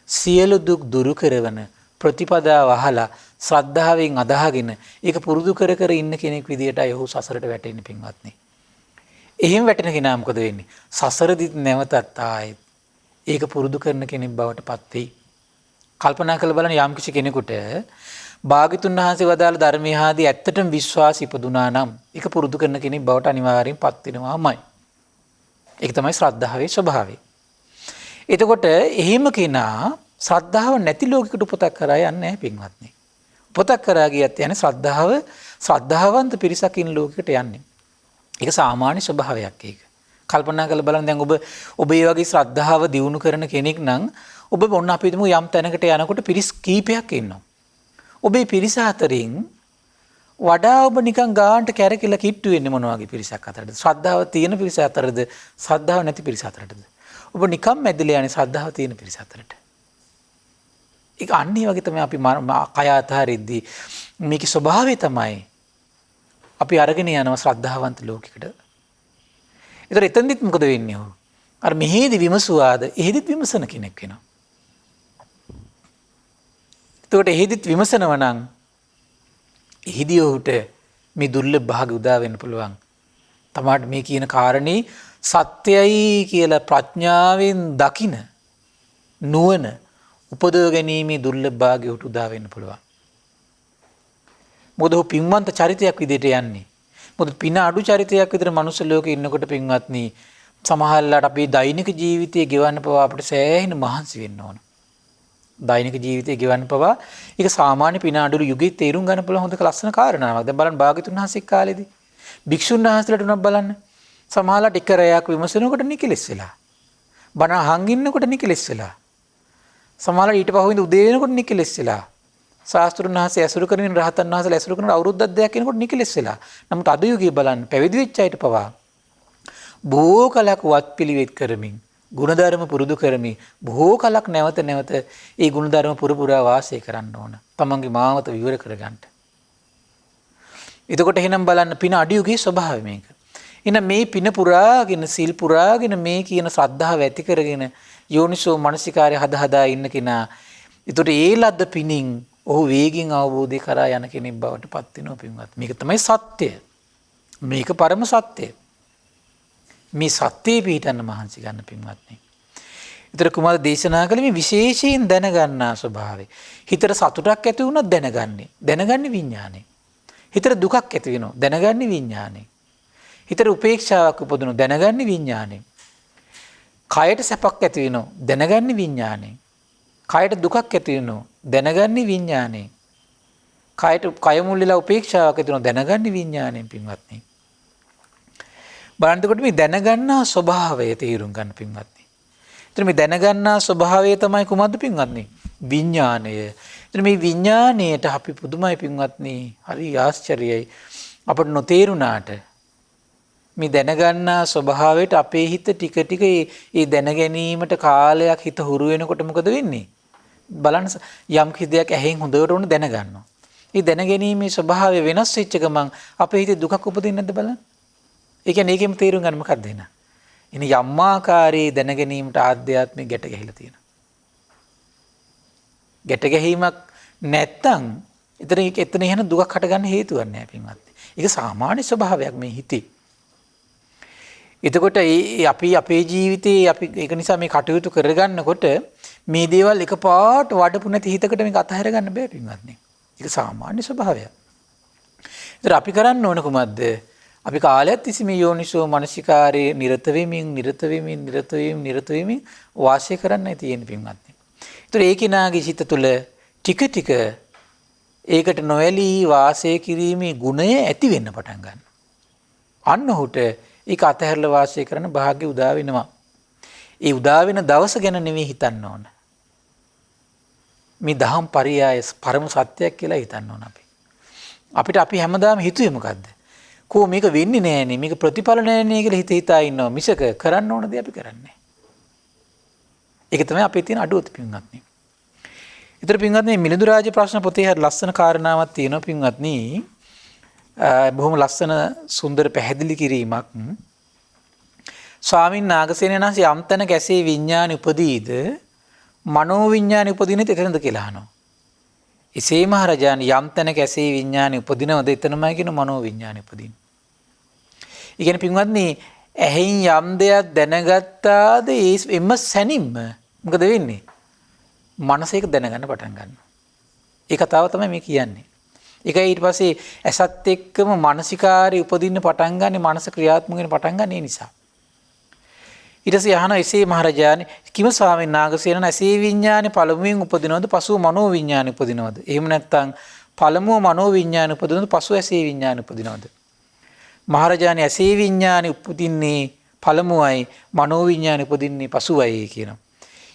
සියලු දුක් දුරු කරවන ප්‍රතිපදාව අහලා ශ්‍රද්ධාවෙන් අදහගෙන ඒක පුරුදු කර කර ඉන්න කෙනෙක් විදියටයි ඔහු සසරට වැටෙන්නේ පින්වත්නි. එහෙම වැටෙන කෙනා මොකද වෙන්නේ? සසරදිත් නැවතත් ආයෙත් ඒක පුරුදු කරන කෙනෙක් බවට පත් වෙයි. කල්පනා කරලා බලන්න යම් කිසි කෙනෙකුට භාග්‍යතුන් වහන්සේ වදාළ ධර්මයේ ආදී ඇත්තටම විශ්වාසය ඉපදුනා නම් ඒක පුරුදු කරන කෙනෙක් බවට අනිවාර්යෙන් පත් වෙනවාමයි. ඒක තමයි ශ්‍රද්ධාවේ ස්වභාවය. එතකොට එහෙම කෙනා ශ්‍රද්ධාව නැති ලෝකයකට උපතක් කරා යන්නේ නැහැ පින්වත්නි. උපතක් කරා ගියත් යන්නේ ශ්‍රද්ධාවන්ත පිරිසක් ඉන්න ලෝකයකට යන්නේ. ඒක සාමාන්‍ය ස්වභාවයක් ඒක. කල්පනා කරලා බලන්න දැන් ඔබ මේ වගේ ශ්‍රද්ධාව දියුණු කරන කෙනෙක් නම් ඔබ ඔන්න අපි හිතමු යම් තැනකට යනකොට පිරිස් කීපයක් ඉන්නවා. ඔබේ පිරිස අතරින් වඩා ඔබ නිකන් ගානට කැරකිලා කිට්ටු වෙන්නේ මොන වගේ පිරිසක් අතරද? ශ්‍රද්ධාව තියෙන පිරිස අතරද? ශ්‍රද්ධාව නැති පිරිස අතරද? ඔබ නිකන් මැදිලා යන්නේ ශ්‍රද්ධාව තියෙන පිරිස අතරට. ඒක අන්නේ වගේ තමයි අපි කය අතරින්දී මේකේ ස්වභාවය තමයි අපි අරගෙන යනවා ශ්‍රද්ධාවන්ත ලෝකයකට. ඒතර එතෙන්දිත් මොකද වෙන්නේ? අර මෙහෙදි විමසුවාද එහෙදිත් විමසන කෙනෙක් වෙනවා. එතකොට එහෙදිත් විමසනවා නම් එහිදී ඔහුට මේ දුර්ලභ භාගය උදා වෙන්න පුළුවන්. තමාට මේ කියන කාරණේ සත්‍යයි කියලා ප්‍රඥාවෙන් දකින නුවණ උපදව ගැනීමේ දුර්ලභ භාගය උට උදා වෙන්න පුළුවන්. මොකද ඔහු පින්වන්ත චරිතයක් විදිහට යන්නේ. මොකද පින අඩු චරිතයක් විතර මනුස්ස ලෝකේ ඉන්නකොට පින්වත්නි සමහරවිට අපි දෛනික ජීවිතයේ ගෙවන්න පවා අපිට සෑහෙන මහන්සි වෙන්න ඕන. දෛනික ජීවිතයේ ගෙවන්න පවා ඒක සාමාන්‍ය පින අඩු යුගයේ තේරුම් ගන්න පුළුවන් හොඳ ලස්සන කාරණාවක්. දැන් බලන්න භාග්‍යතුන් වහන්සේ කාලේදී භික්ෂුන් වහන්සේලාට උනක් බලන්න. සමහරවිට එක රැයක් විමසනකොට නිකලෙස් වෙලා. බණ අහන් ඉන්නකොට නිකලෙස් වෙලා. සමහරවිට ඊට පහුවෙන්ද උදේ වෙනකොට නිකලෙස් වෙලා. ශාස්ත්‍රුන් වහන්සේ ඇසුරු කරමින් රහතන් වහන්සේලා ඇසුරු කරන අවුරුද්දක් දෙකක් යනකොට නිකලෙස් වෙලා. නමුත් අද යුගයේ බලන්න පැවිදි වෙච්ච අයට පවා බොහෝ කලක් වත් පිළිවෙත් කරමින් ගුණධර්ම පුරුදු කරමින් බොහෝ කලක් නැවත ඒ ගුණධර්ම පුරපුරා වාසය කරන්න ඕන. තමන්ගේ මාවත විවර කරගන්න. එතකොට එහෙනම් බලන්න පින අඩු යුගයේ ස්වභාවය මේක. එහෙනම් මේ පින පුරාගෙන සිල් පුරාගෙන මේ කියන ශ්‍රද්ධාව ඇති කරගෙන යෝනිසෝ මනසිකාරය හදා ඉන්න කෙනා එතකොට ඒ ලද්ද පිනින් ඔහු වේගින් අවබෝධය කරා යන කෙනෙක් බවට පත් වෙනවා පින්වත්. මේක තමයි සත්‍යය. මේක පරම සත්‍යය. මේ සත්‍යයේ පිහිටන්න මහන්සි ගන්න පින්වත්නි. ඊතර කුමාර දේශනා කළේ මේ විශේෂයෙන් දැනගන්නා ස්වභාවය. හිතට සතුටක් ඇති වුණොත් දැනගන්නේ විඥානේ. හිතට දුකක් ඇති වෙනවා දැනගන්නේ විඥානේ. හිතට උපේක්ෂාවක් උපදිනවා දැනගන්නේ විඥානේ. කයට සැපක් ඇති වෙනවා දැනගන්නේ විඥානේ. කයට දුකක් ඇති වෙනවා දැනගන්නේ විඥානේ. කය මුල්ලලා උපේක්ෂාවක් ඇති වෙනවා දැනගන්නේ විඥාණයෙන් පින්වත්නි. බලන්නකොට මේ දැනගන්නා ස්වභාවය තේරුම් ගන්න පින්වත්නි. එතන මේ දැනගන්නා ස්වභාවය තමයි කුමක්ද පින්වත්නි? විඥාණය. එතන මේ විඥාණයට අපි පුදුමයි පින්වත්නි. හරි ආශ්චර්යයි. අපට නොතේරුණාට මේ දැනගන්නා ස්වභාවයට අපේ හිත ටික ටික ඒ දැන ගැනීමට කාලයක් හිත හුරු වෙනකොට මොකද වෙන්නේ? බලන්න යම් කිසි දෙයක් ඇහෙන් හොඳට උන දැනගන්නවා. ඒ දැනගැනීමේ ස්වභාවය වෙනස් වෙච්ච ගමන් අපේ හිතේ දුකක් උපදින්නේ නැද්ද බලන්න? ඒ කියන්නේ ඒකෙම තේරුම් ගන්න මොකක්ද එන? එන යම් ආකාරයේ දැනගැනීමට ආධ්‍යාත්මික ගැට ගැහිලා තියෙනවා. ගැට ගැහිමක් නැත්තම් එතන එහෙන දුකක් හටගන්න හේතුවක් නැහැ පින්වත්නි. ඒක සාමාන්‍ය ස්වභාවයක් මේ හිතේ. එතකොට අපි අපේ ජීවිතේ අපි ඒක නිසා මේ කටයුතු කරගන්නකොට මේ දේවල් එකපාරට වඩපු නැති හිතකට මේක අතහැර ගන්න බෑ පින්වත්නි. ඒක සාමාන්‍ය ස්වභාවයක්. ඒතර අපි කරන්න ඕන කුමක්ද? අපි කාලයක් තිස්සේ මේ යෝනිසෝ මනසිකාරයේ නිරත වෙමින් වාසය කරන්නයි තියෙන්නේ පින්වත්නි. ඒතර ඒ කෙනාගේ සිත තුළ ටික ටික ඒකට නොඇලී වාසය කිරීමේ ගුණය ඇති වෙන්න පටන් ගන්නවා. අන්න ඔහුට ඒක අතහැරලා වාසය කරන භාග්‍ය උදා වෙනවා. ඒ උදා වෙන දවස ගැන නෙවෙයි හිතන්න ඕන. මේ දහම් පරියාය පරම සත්‍යයක් කියලා හිතන්න ඕන අපි. අපිට අපි හැමදාම හිතුවේ මොකද්ද? කෝ මේක වෙන්නේ නෑනේ, මේක ප්‍රතිඵල නෑනේ කියලා හිතා ඉන්නවා. මිසක කරන්න ඕන දේ අපි කරන්නේ. ඒක තමයි අපේ තියෙන අඩුව පින්වත්නි. ඊතර පින්වත්නි මිලිඳු රාජ ප්‍රශ්න පොතේ හරි ලස්සන කාරණාවක් තියෙනවා පින්වත්නි. බොහොම ලස්සන සුන්දර පැහැදිලි කිරීමක්. ස්වාමීන් නාගසේනයන් වහන්සේ යම් තැනක ඇසේ විඥාන උපදීද මනෝ විඥාන උපදිනෙත් එතනද කියලා අහනවා. එසේ මහරජාණන් යම් තැනක ඇසේ විඥාන උපදිනවද එතනමයි කියන මනෝ විඥාන උපදින. ඒ කියන්නේ පින්වත්නි ඇහෙන් යම් දෙයක් දැනගත්තාද එම සැනින්ම මොකද වෙන්නේ? මනස ඒක දැනගන්න පටන් ගන්නවා. ඒ කතාව තමයි මේ කියන්නේ. ඒකයි ඊට පස්සේ ඇසත් එක්කම මානසිකාරي උපදින්න පටන් ගන්න මනස ක්‍රියාත්මක වෙන පටන් ගන්න ඒ නිසා. ඊට පස්සේ අහන එසේ මහරජාණන් කිම ස්වාමීන් නාගසේනන් ඇසේ විඥානේ පළමුවෙන් උපදිනවද පසුව මනෝ විඥානේ උපදිනවද? එහෙම නැත්නම් පළමුව මනෝ විඥානේ උපදිනවද පසුව ඇසේ විඥානේ උපදිනවද? මහරජාණන් ඇසේ විඥානේ උපදින්නේ පළමුවයි මනෝ විඥානේ උපදින්නේ පසුවයි කියනවා.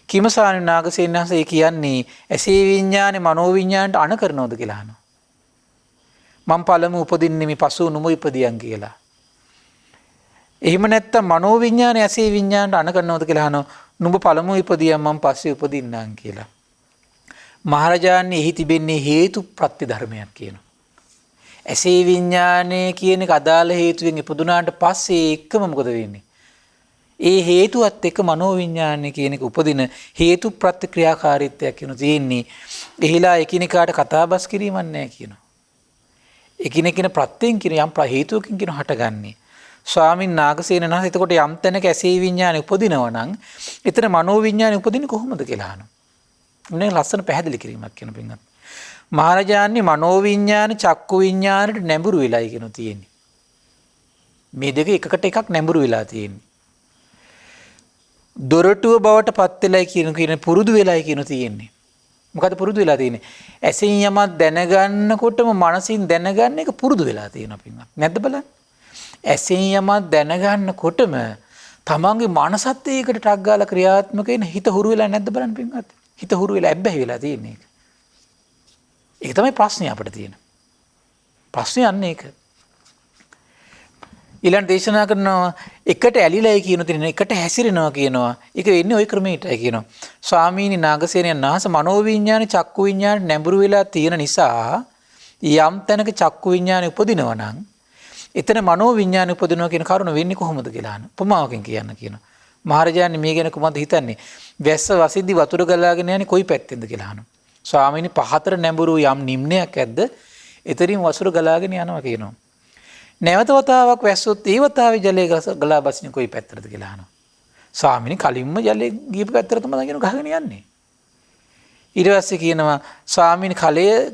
කිම ස්වාමීන් නාගසේනන් ඒ කියන්නේ ඇසේ විඥානේ මනෝ විඥානට අණ කරනවද කියලා අහනවා. මම පළමු උපදින්නේ මේ පසුව නුඹ ඉපදියන් කියලා. එහෙම නැත්නම් මනෝ විඥානය ඇසේ විඥානට අණ කරනවද කියලා අහනවා. නුඹ පළමු ඉපදියම් මම පස්සේ උපදින්නම් කියලා. මහරජාණන් එහි තිබෙන්නේ හේතු ප්‍රත්‍ය ධර්මයක් කියනවා. ඇසේ විඥානය කියන එක අදාළ හේතුවෙන් ඉපදුනාට පස්සේ එක්කම මොකද වෙන්නේ? ඒ හේතුවත් එක්ක මනෝ විඥානය කියන එක උපදින හේතු ප්‍රත්‍ය ක්‍රියාකාරීත්වයක් කියන තියෙන්නේ. එහිලා එකිනෙකාට කතාබස් කිරීමක් නැහැ කියනවා. එකිනෙකින ප්‍රත්‍යයෙන් කියන යම් හේතුවකින් කියන හටගන්නේ. ස්වාමීන් නාගසේනන් වහන්සේ එතකොට යම් තැනක ඇසේ විඥානය උපදිනවා නම් එතන මනෝ විඥානය උපදින්නේ කොහොමද කියලා අහනවා. මේ ලස්සන පැහැදිලි කිරීමක් කියන පින්වත්. මහරජාණන් මනෝ විඥාන චක්කු විඥානට නැඹුරු වෙලායි කියන තියෙන්නේ. මේ දෙක එකකට එකක් නැඹුරු වෙලා තියෙන්නේ. දොරටුව බවට පත් වෙලයි කියන පුරුදු වෙලයි කියන තියෙන්නේ. මොකද පුරුදු වෙලා තියෙන්නේ? ඇසින් යමක් දැනගන්නකොටම මනසින් දැනගන්න එක පුරුදු වෙලා තියෙනවා පින්වත්. නැද්ද බලන්න? ඇසින් යමක් දැනගන්නකොටම තමන්ගේ මනසත් ඒකට ටක් ගාලා ක්‍රියාත්මක වෙන හිත හුරු වෙලා නැද්ද බලන්න පින්වත්? හිත හුරු වෙලා ඇබ්බැහි වෙලා තියෙන එක. ඒක තමයි ප්‍රශ්නේ අපිට තියෙන. ප්‍රශ්නේ අන්න ඒක. ඊළඟ දේශනා කරනවා එකට ඇලිලායි කියන තැන එකට හැසිරෙනවා කියනවා. ඒක වෙන්නේ ওই ක්‍රමයටයි කියනවා. ස්වාමීනි නාගසේනයන් වහන්සේ මනෝ විඥාන චක්කු විඥාන නැඹුරු වෙලා තියෙන නිසා යම් තැනක චක්කු විඥාන උපදිනවා නම් එතන මනෝ විඥාන උපදිනවා කියන කරුණ වෙන්නේ කොහොමද කියලා අහන. උපමාවකින් කියන්න කියනවා. මහරජාණන් මේ ගැන කොහොමද හිතන්නේ? වැස්ස වසිද්දි වතුර ගලාගෙන යන්නේ කොයි පැත්තෙන්ද කියලා අහනවා. ස්වාමීනි පහතර නැඹුරු යම් නිම්නයක් ඇද්ද? එතරින් වතුර ගලාගෙන යනවා කියනවා. නැවත වතාවක් වැස්සොත් ඒ වතාවේ ජලය ගලා බසින කොයි පැත්තටද කියලා අහනවා. ස්වාමීනි කලින්ම ජලය ගියපු පැත්තට තමයි ගහගෙන යන්නේ. ඊට පස්සේ කියනවා ස්වාමීනි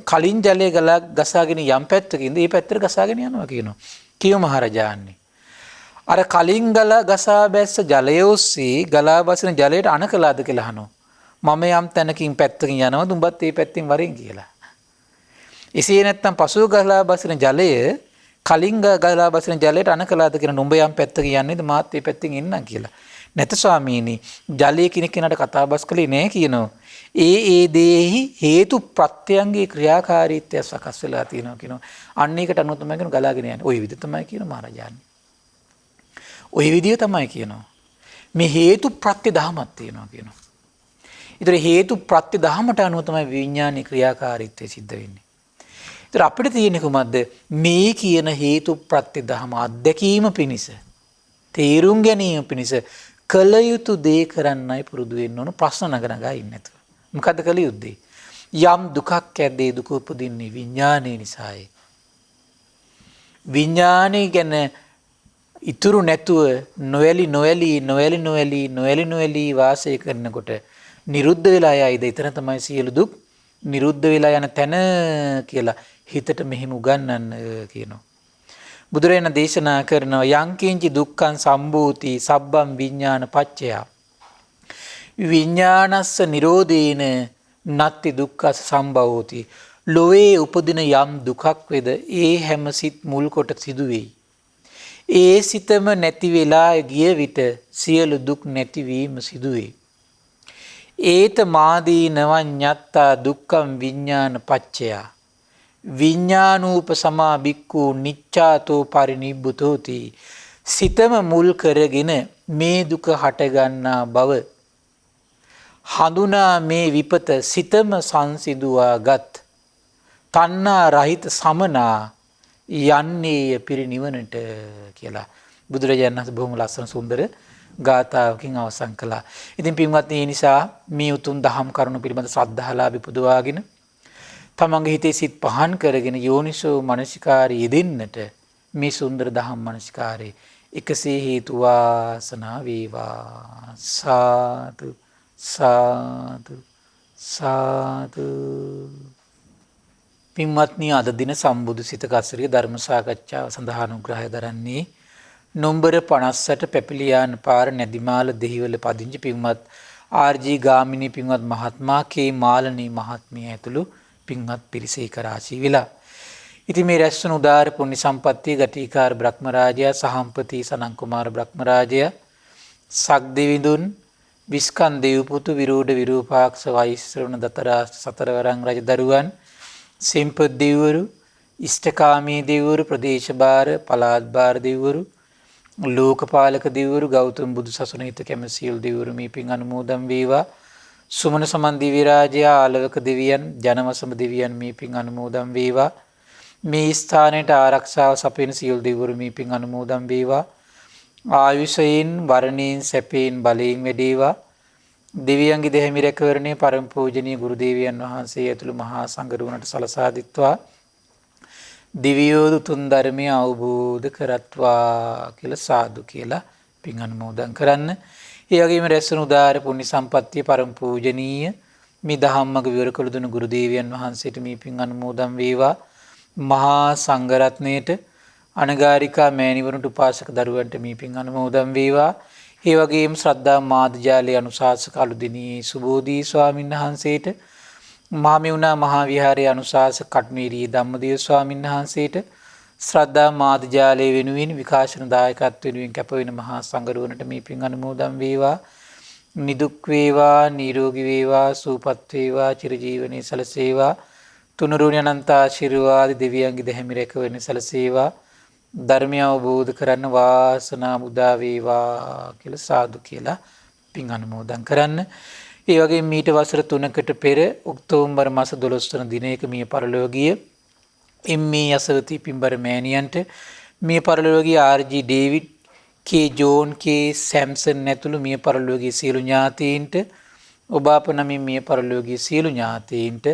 කලින් ජලය ගසාගෙන යම් පැත්තකින්ද ඒ පැත්තට ගසාගෙන යනවා කියනවා. කියව මහරජාණන්. අර කලින් ගසා බැස්ස ජලය ඔස්සේ ගලා බසින ජලයට අණ කළාද කියලා අහනවා. මම යම් තැනකින් පැත්තකින් යනවා උඹත් ඒ පැත්තෙන් වරෙන් කියලා. එසේ නැත්නම් පසුව ගලා බසින ජලය කලින් ගලා බසින ජලයට අණ කළාද කියලා නුඹ යම් පැත්තකින් යන්නේද මාත් ඒ පැත්තෙන් එන්නම් කියලා. නැත ස්වාමීනි ජලය කෙනෙක්ට කතාබස් කළේ නෑ කියනවා. ඒ දේහි හේතු ප්‍රත්‍යයන්ගේ ක්‍රියාකාරීත්වය සකස් වෙලා තියෙනවා කියනවා. අන්න ඒකට අනුව තමයි කියන ගලාගෙන යන්නේ. ওই විදිහ තමයි කියන මහරජාණන්. ওই විදිහ තමයි කියනවා. මේ හේතු ප්‍රත්‍ය දහමක් තියෙනවා කියනවා. ඊතර හේතු ප්‍රත්‍ය දහමට අනුව තමයි විඥානීය ක්‍රියාකාරීත්වය සිද්ධ වෙන්නේ. ඊතර අපිට තියෙන්නේ කොහොමද? මේ කියන හේතු ප්‍රත්‍ය දහම අත්දැකීම පිණිස තේරුම් ගැනීම පිණිස කල යුතු දේ කරන්නයි පුරුදු වෙන්න ඕන. ප්‍රශ්න නගනගා ඉන්නේ නැතුව. මොකද්ද කල යුත්තේ? යම් දුකක් ඇද්දේ දුක උපදින්නේ විඥානයේ නිසායි. විඥානය ගැන ඉතුරු නැතුව නොයලි වාසය කරනකොට නිරුද්ධ වෙලා යයිද එතන තමයි සියලු දුක් නිරුද්ධ වෙලා යන තැන කියලා හිතට මෙහිම උගන්වන්න කියනවා. බුදුරජාණන් දේශනා කරනවා යංකින්චි දුක්ඛං සම්භූති සබ්බම් විඥාන පච්චය. විඥානස්ස නිරෝධේන නත්ති දුක්ඛස් සම්භවෝති. ලෝවේ උපදින යම් දුකක් වේද ඒ හැම සිත් මුල් කොට සිදුවේයි. ඒ සිතම නැති වෙලා ගිය විට සියලු දුක් නැතිවීම සිදුවේ. ඒත මාදී නවඤ්ඤත්තා දුක්ඛම් විඥාන පච්චය. විඥානූප සමා බික්ඛු නිච්ඡාතෝ පරිනිබ්බුතෝති. සිතම මුල් කරගෙන මේ දුක හටගන්නා බව හඳුනා මේ විපත සිතම සංසිඳුවාගත් තණ්හා රහිත සමනා යන්නේය පිරිනිවනට කියලා බුදුරජාණන් වහන්සේ බොහොම ලස්සන සුන්දර ගාථාවකින් අවසන් කළා. ඉතින් පින්වත්නි මේ නිසා මේ උතුම් දහම් කරුණු පිළිබඳ ශ්‍රද්ධාලාභ පුදවාගෙන තමන්ගේ හිතේ සිත් පහන් කරගෙන යෝනිසෝ මනසිකාරය යෙදෙන්නට මේ සුන්දර දහම් මනසිකාරේ එකසේ හේතු වාසනා වේවා. සාදු සාදු සාදු. පින්වත්නි අද දින සම්බුදු සිත කසරිය ධර්ම සාකච්ඡාව සඳහා අනුග්‍රහය දරන්නේ නොම්බර 58 පැපිලියාන පාර නැදිමාල දෙහිවල පදිංචි පින්වත් ආර්.ජී. ගාමිණී පින්වත් මහත්මයා කේ මාලනී මහත්මිය ඇතුළු පින්වත් පිරිස එක රාශී වෙලා. ඉතින් මේ රැස්වන උදාර පුණ්‍ය සම්පත්තිය ගටිකාර බ්‍රහ්මරාජයා සහම්පති සනන් කුමාර බ්‍රහ්මරාජයා සක්දෙවිඳුන් විස්කන් දේවපුතු විරෝධ විරූපාක්ෂ වෛශ්‍රවණ දතරාෂ්ට්‍ර සතරවරන් රජ දරුවන් සෙම්පත් දෙවිවරු ඉෂ්ඨකාමී දෙවිවරු ප්‍රදේශභාර පළාත් භාර දෙවිවරු ලෝකපාලක දෙවිවරු ගෞතම බුදු සසුන හිත කැමැති සියලු දෙවිවරු මේ පින් අනුමෝදන් වේවා. සුමන සමන් දිව්‍ය රාජයා ආලවක දෙවියන් ජනවසම දෙවියන් මේ පින් අනුමෝදන් වේවා. මේ ස්ථානයට ආරක්ෂාව සපයන සියලු දෙවිවරු මේ පින් අනුමෝදන් වේවා. ආයුෂයෙන් වරණයෙන් සැපයෙන් බලයෙන් වැඩේවා. දෙවියන්ගේ දෙහිමි රැකවරණය පරම පූජනීය ගුරු දේවයන් වහන්සේ ඇතුළු මහා සංඝරුවනට සලසා දිත්වා දිවියෝදු තුන් ධර්මය අවබෝධ කරත්වා කියලා සාදු කියලා පින් අනුමෝදන් කරන්න. ඒ වගේම රැස්වන උදාර පුණ්‍ය සම්පත්තිය පරම පූජනීය මේ ධම්මග විවර කළ දුණු ගුරු දේවයන් වහන්සේට මේ පින් අනුමෝදන් වේවා. මහා සංඝරත්නයට අනගාരികා මෑණිවරුන්ට උපාසක දරුවන්ට මේ පින් අනුමෝදන් වේවා. ඒ වගේම ශ්‍රද්ධා මාධ්‍යාලයේ අනුශාසක අලුදිනී සුබෝධී ස්වාමීන් වහන්සේට මහමෙවුනා මහා විහාරයේ අනුශාසක කටුනීරී ධම්මදේව ස්වාමීන් වහන්සේට ශ්‍රද්ධා මාධ්‍යාලයේ වෙනුවෙන් විකාශන දායකත්ව වෙනුවෙන් කැපවෙන මහා සංඝරුවනට මේ පින් අනුමෝදන් වේවා. නිදුක් වේවා නිරෝගී වේවා සුවපත් වේවා චිරජීවනයේ සලසේවා. තුනුරුණි අනන්ත ආශිර්වාද දෙවියන්ගේ දෙහිමි රැකවරණ සලසේවා. ධර්මය අවබෝධ කරන්න වාසනාව උදා වේවා කියලා සාදු කියලා පින් අනුමෝදන් කරන්න. ඒ වගේම මීට වසර 3කට පෙර ඔක්තෝබර් මාස 12 වන දිනයක මිය පරලෝකීය එම්.ඒ. යසවති පින්බර මෑණියන්ට මිය පරලෝකීය ආර්.ජී. ඩේවිඩ් කේ ජෝන් කේ සැම්සන් ඇතුළු මිය පරලෝකීය සියලු ඥාතීන්ට ඔබ අප නමින් මිය පරලෝකීය සියලු ඥාතීන්ට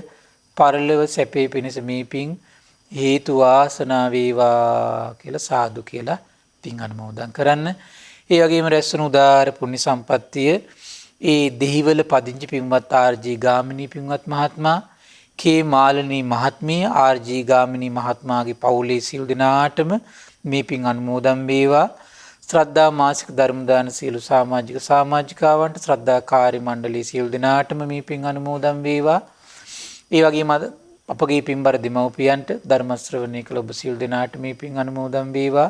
පරලොව සැපේ පිණිස මේ පින් හේතු වාසනා වේවා කියලා සාදු කියලා පින් අනුමෝදන් කරන්න. ඒ වගේම රැස්වන උදාර පුණ්‍ය සම්පත්තිය ඒ දෙහිවල පදිංචි පින්වත් ආර්.ජී. ගාමිණී පින්වත් මහත්මයා කේ මාලනී මහත්මිය ආර්.ජී. ගාමිණී මහත්මයාගේ පවුලේ සියලු දෙනාටම මේ පින් අනුමෝදන් වේවා. ශ්‍රද්ධා මාසික ධර්ම දාන සියලු සමාජිකාවන්ට ශ්‍රද්ධා කාර්ය මණ්ඩලයේ සියලු දෙනාටම මේ පින් අනුමෝදන් වේවා. ඒ වගේම අපගේ පින්බර දෙමව්පියන්ට ධර්ම ශ්‍රවණය කළ ඔබ සියලු දෙනාට මේ පින් අනුමෝදන් වේවා.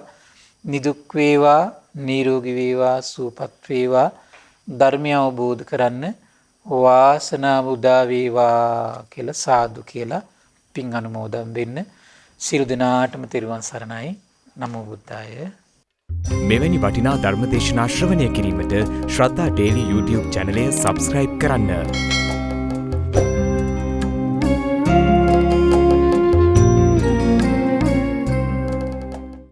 නිදුක් වේවා නිරෝගී වේවා සුවපත් වේවා. ධර්මය අවබෝධ කරන්න වාසනාව උදා වේවා කියලා සාදු කියලා පින් අනුමෝදන් වෙන්න. සියලු දෙනාටම තෙරුවන් සරණයි. නමෝ බුද්ධාය. මෙවැනි වටිනා ධර්ම දේශනා ශ්‍රවණය කිරීමට ශ්‍රද්ධා ඩේලි YouTube චැනලය සබ්ස්ක්‍රයිබ් කරන්න.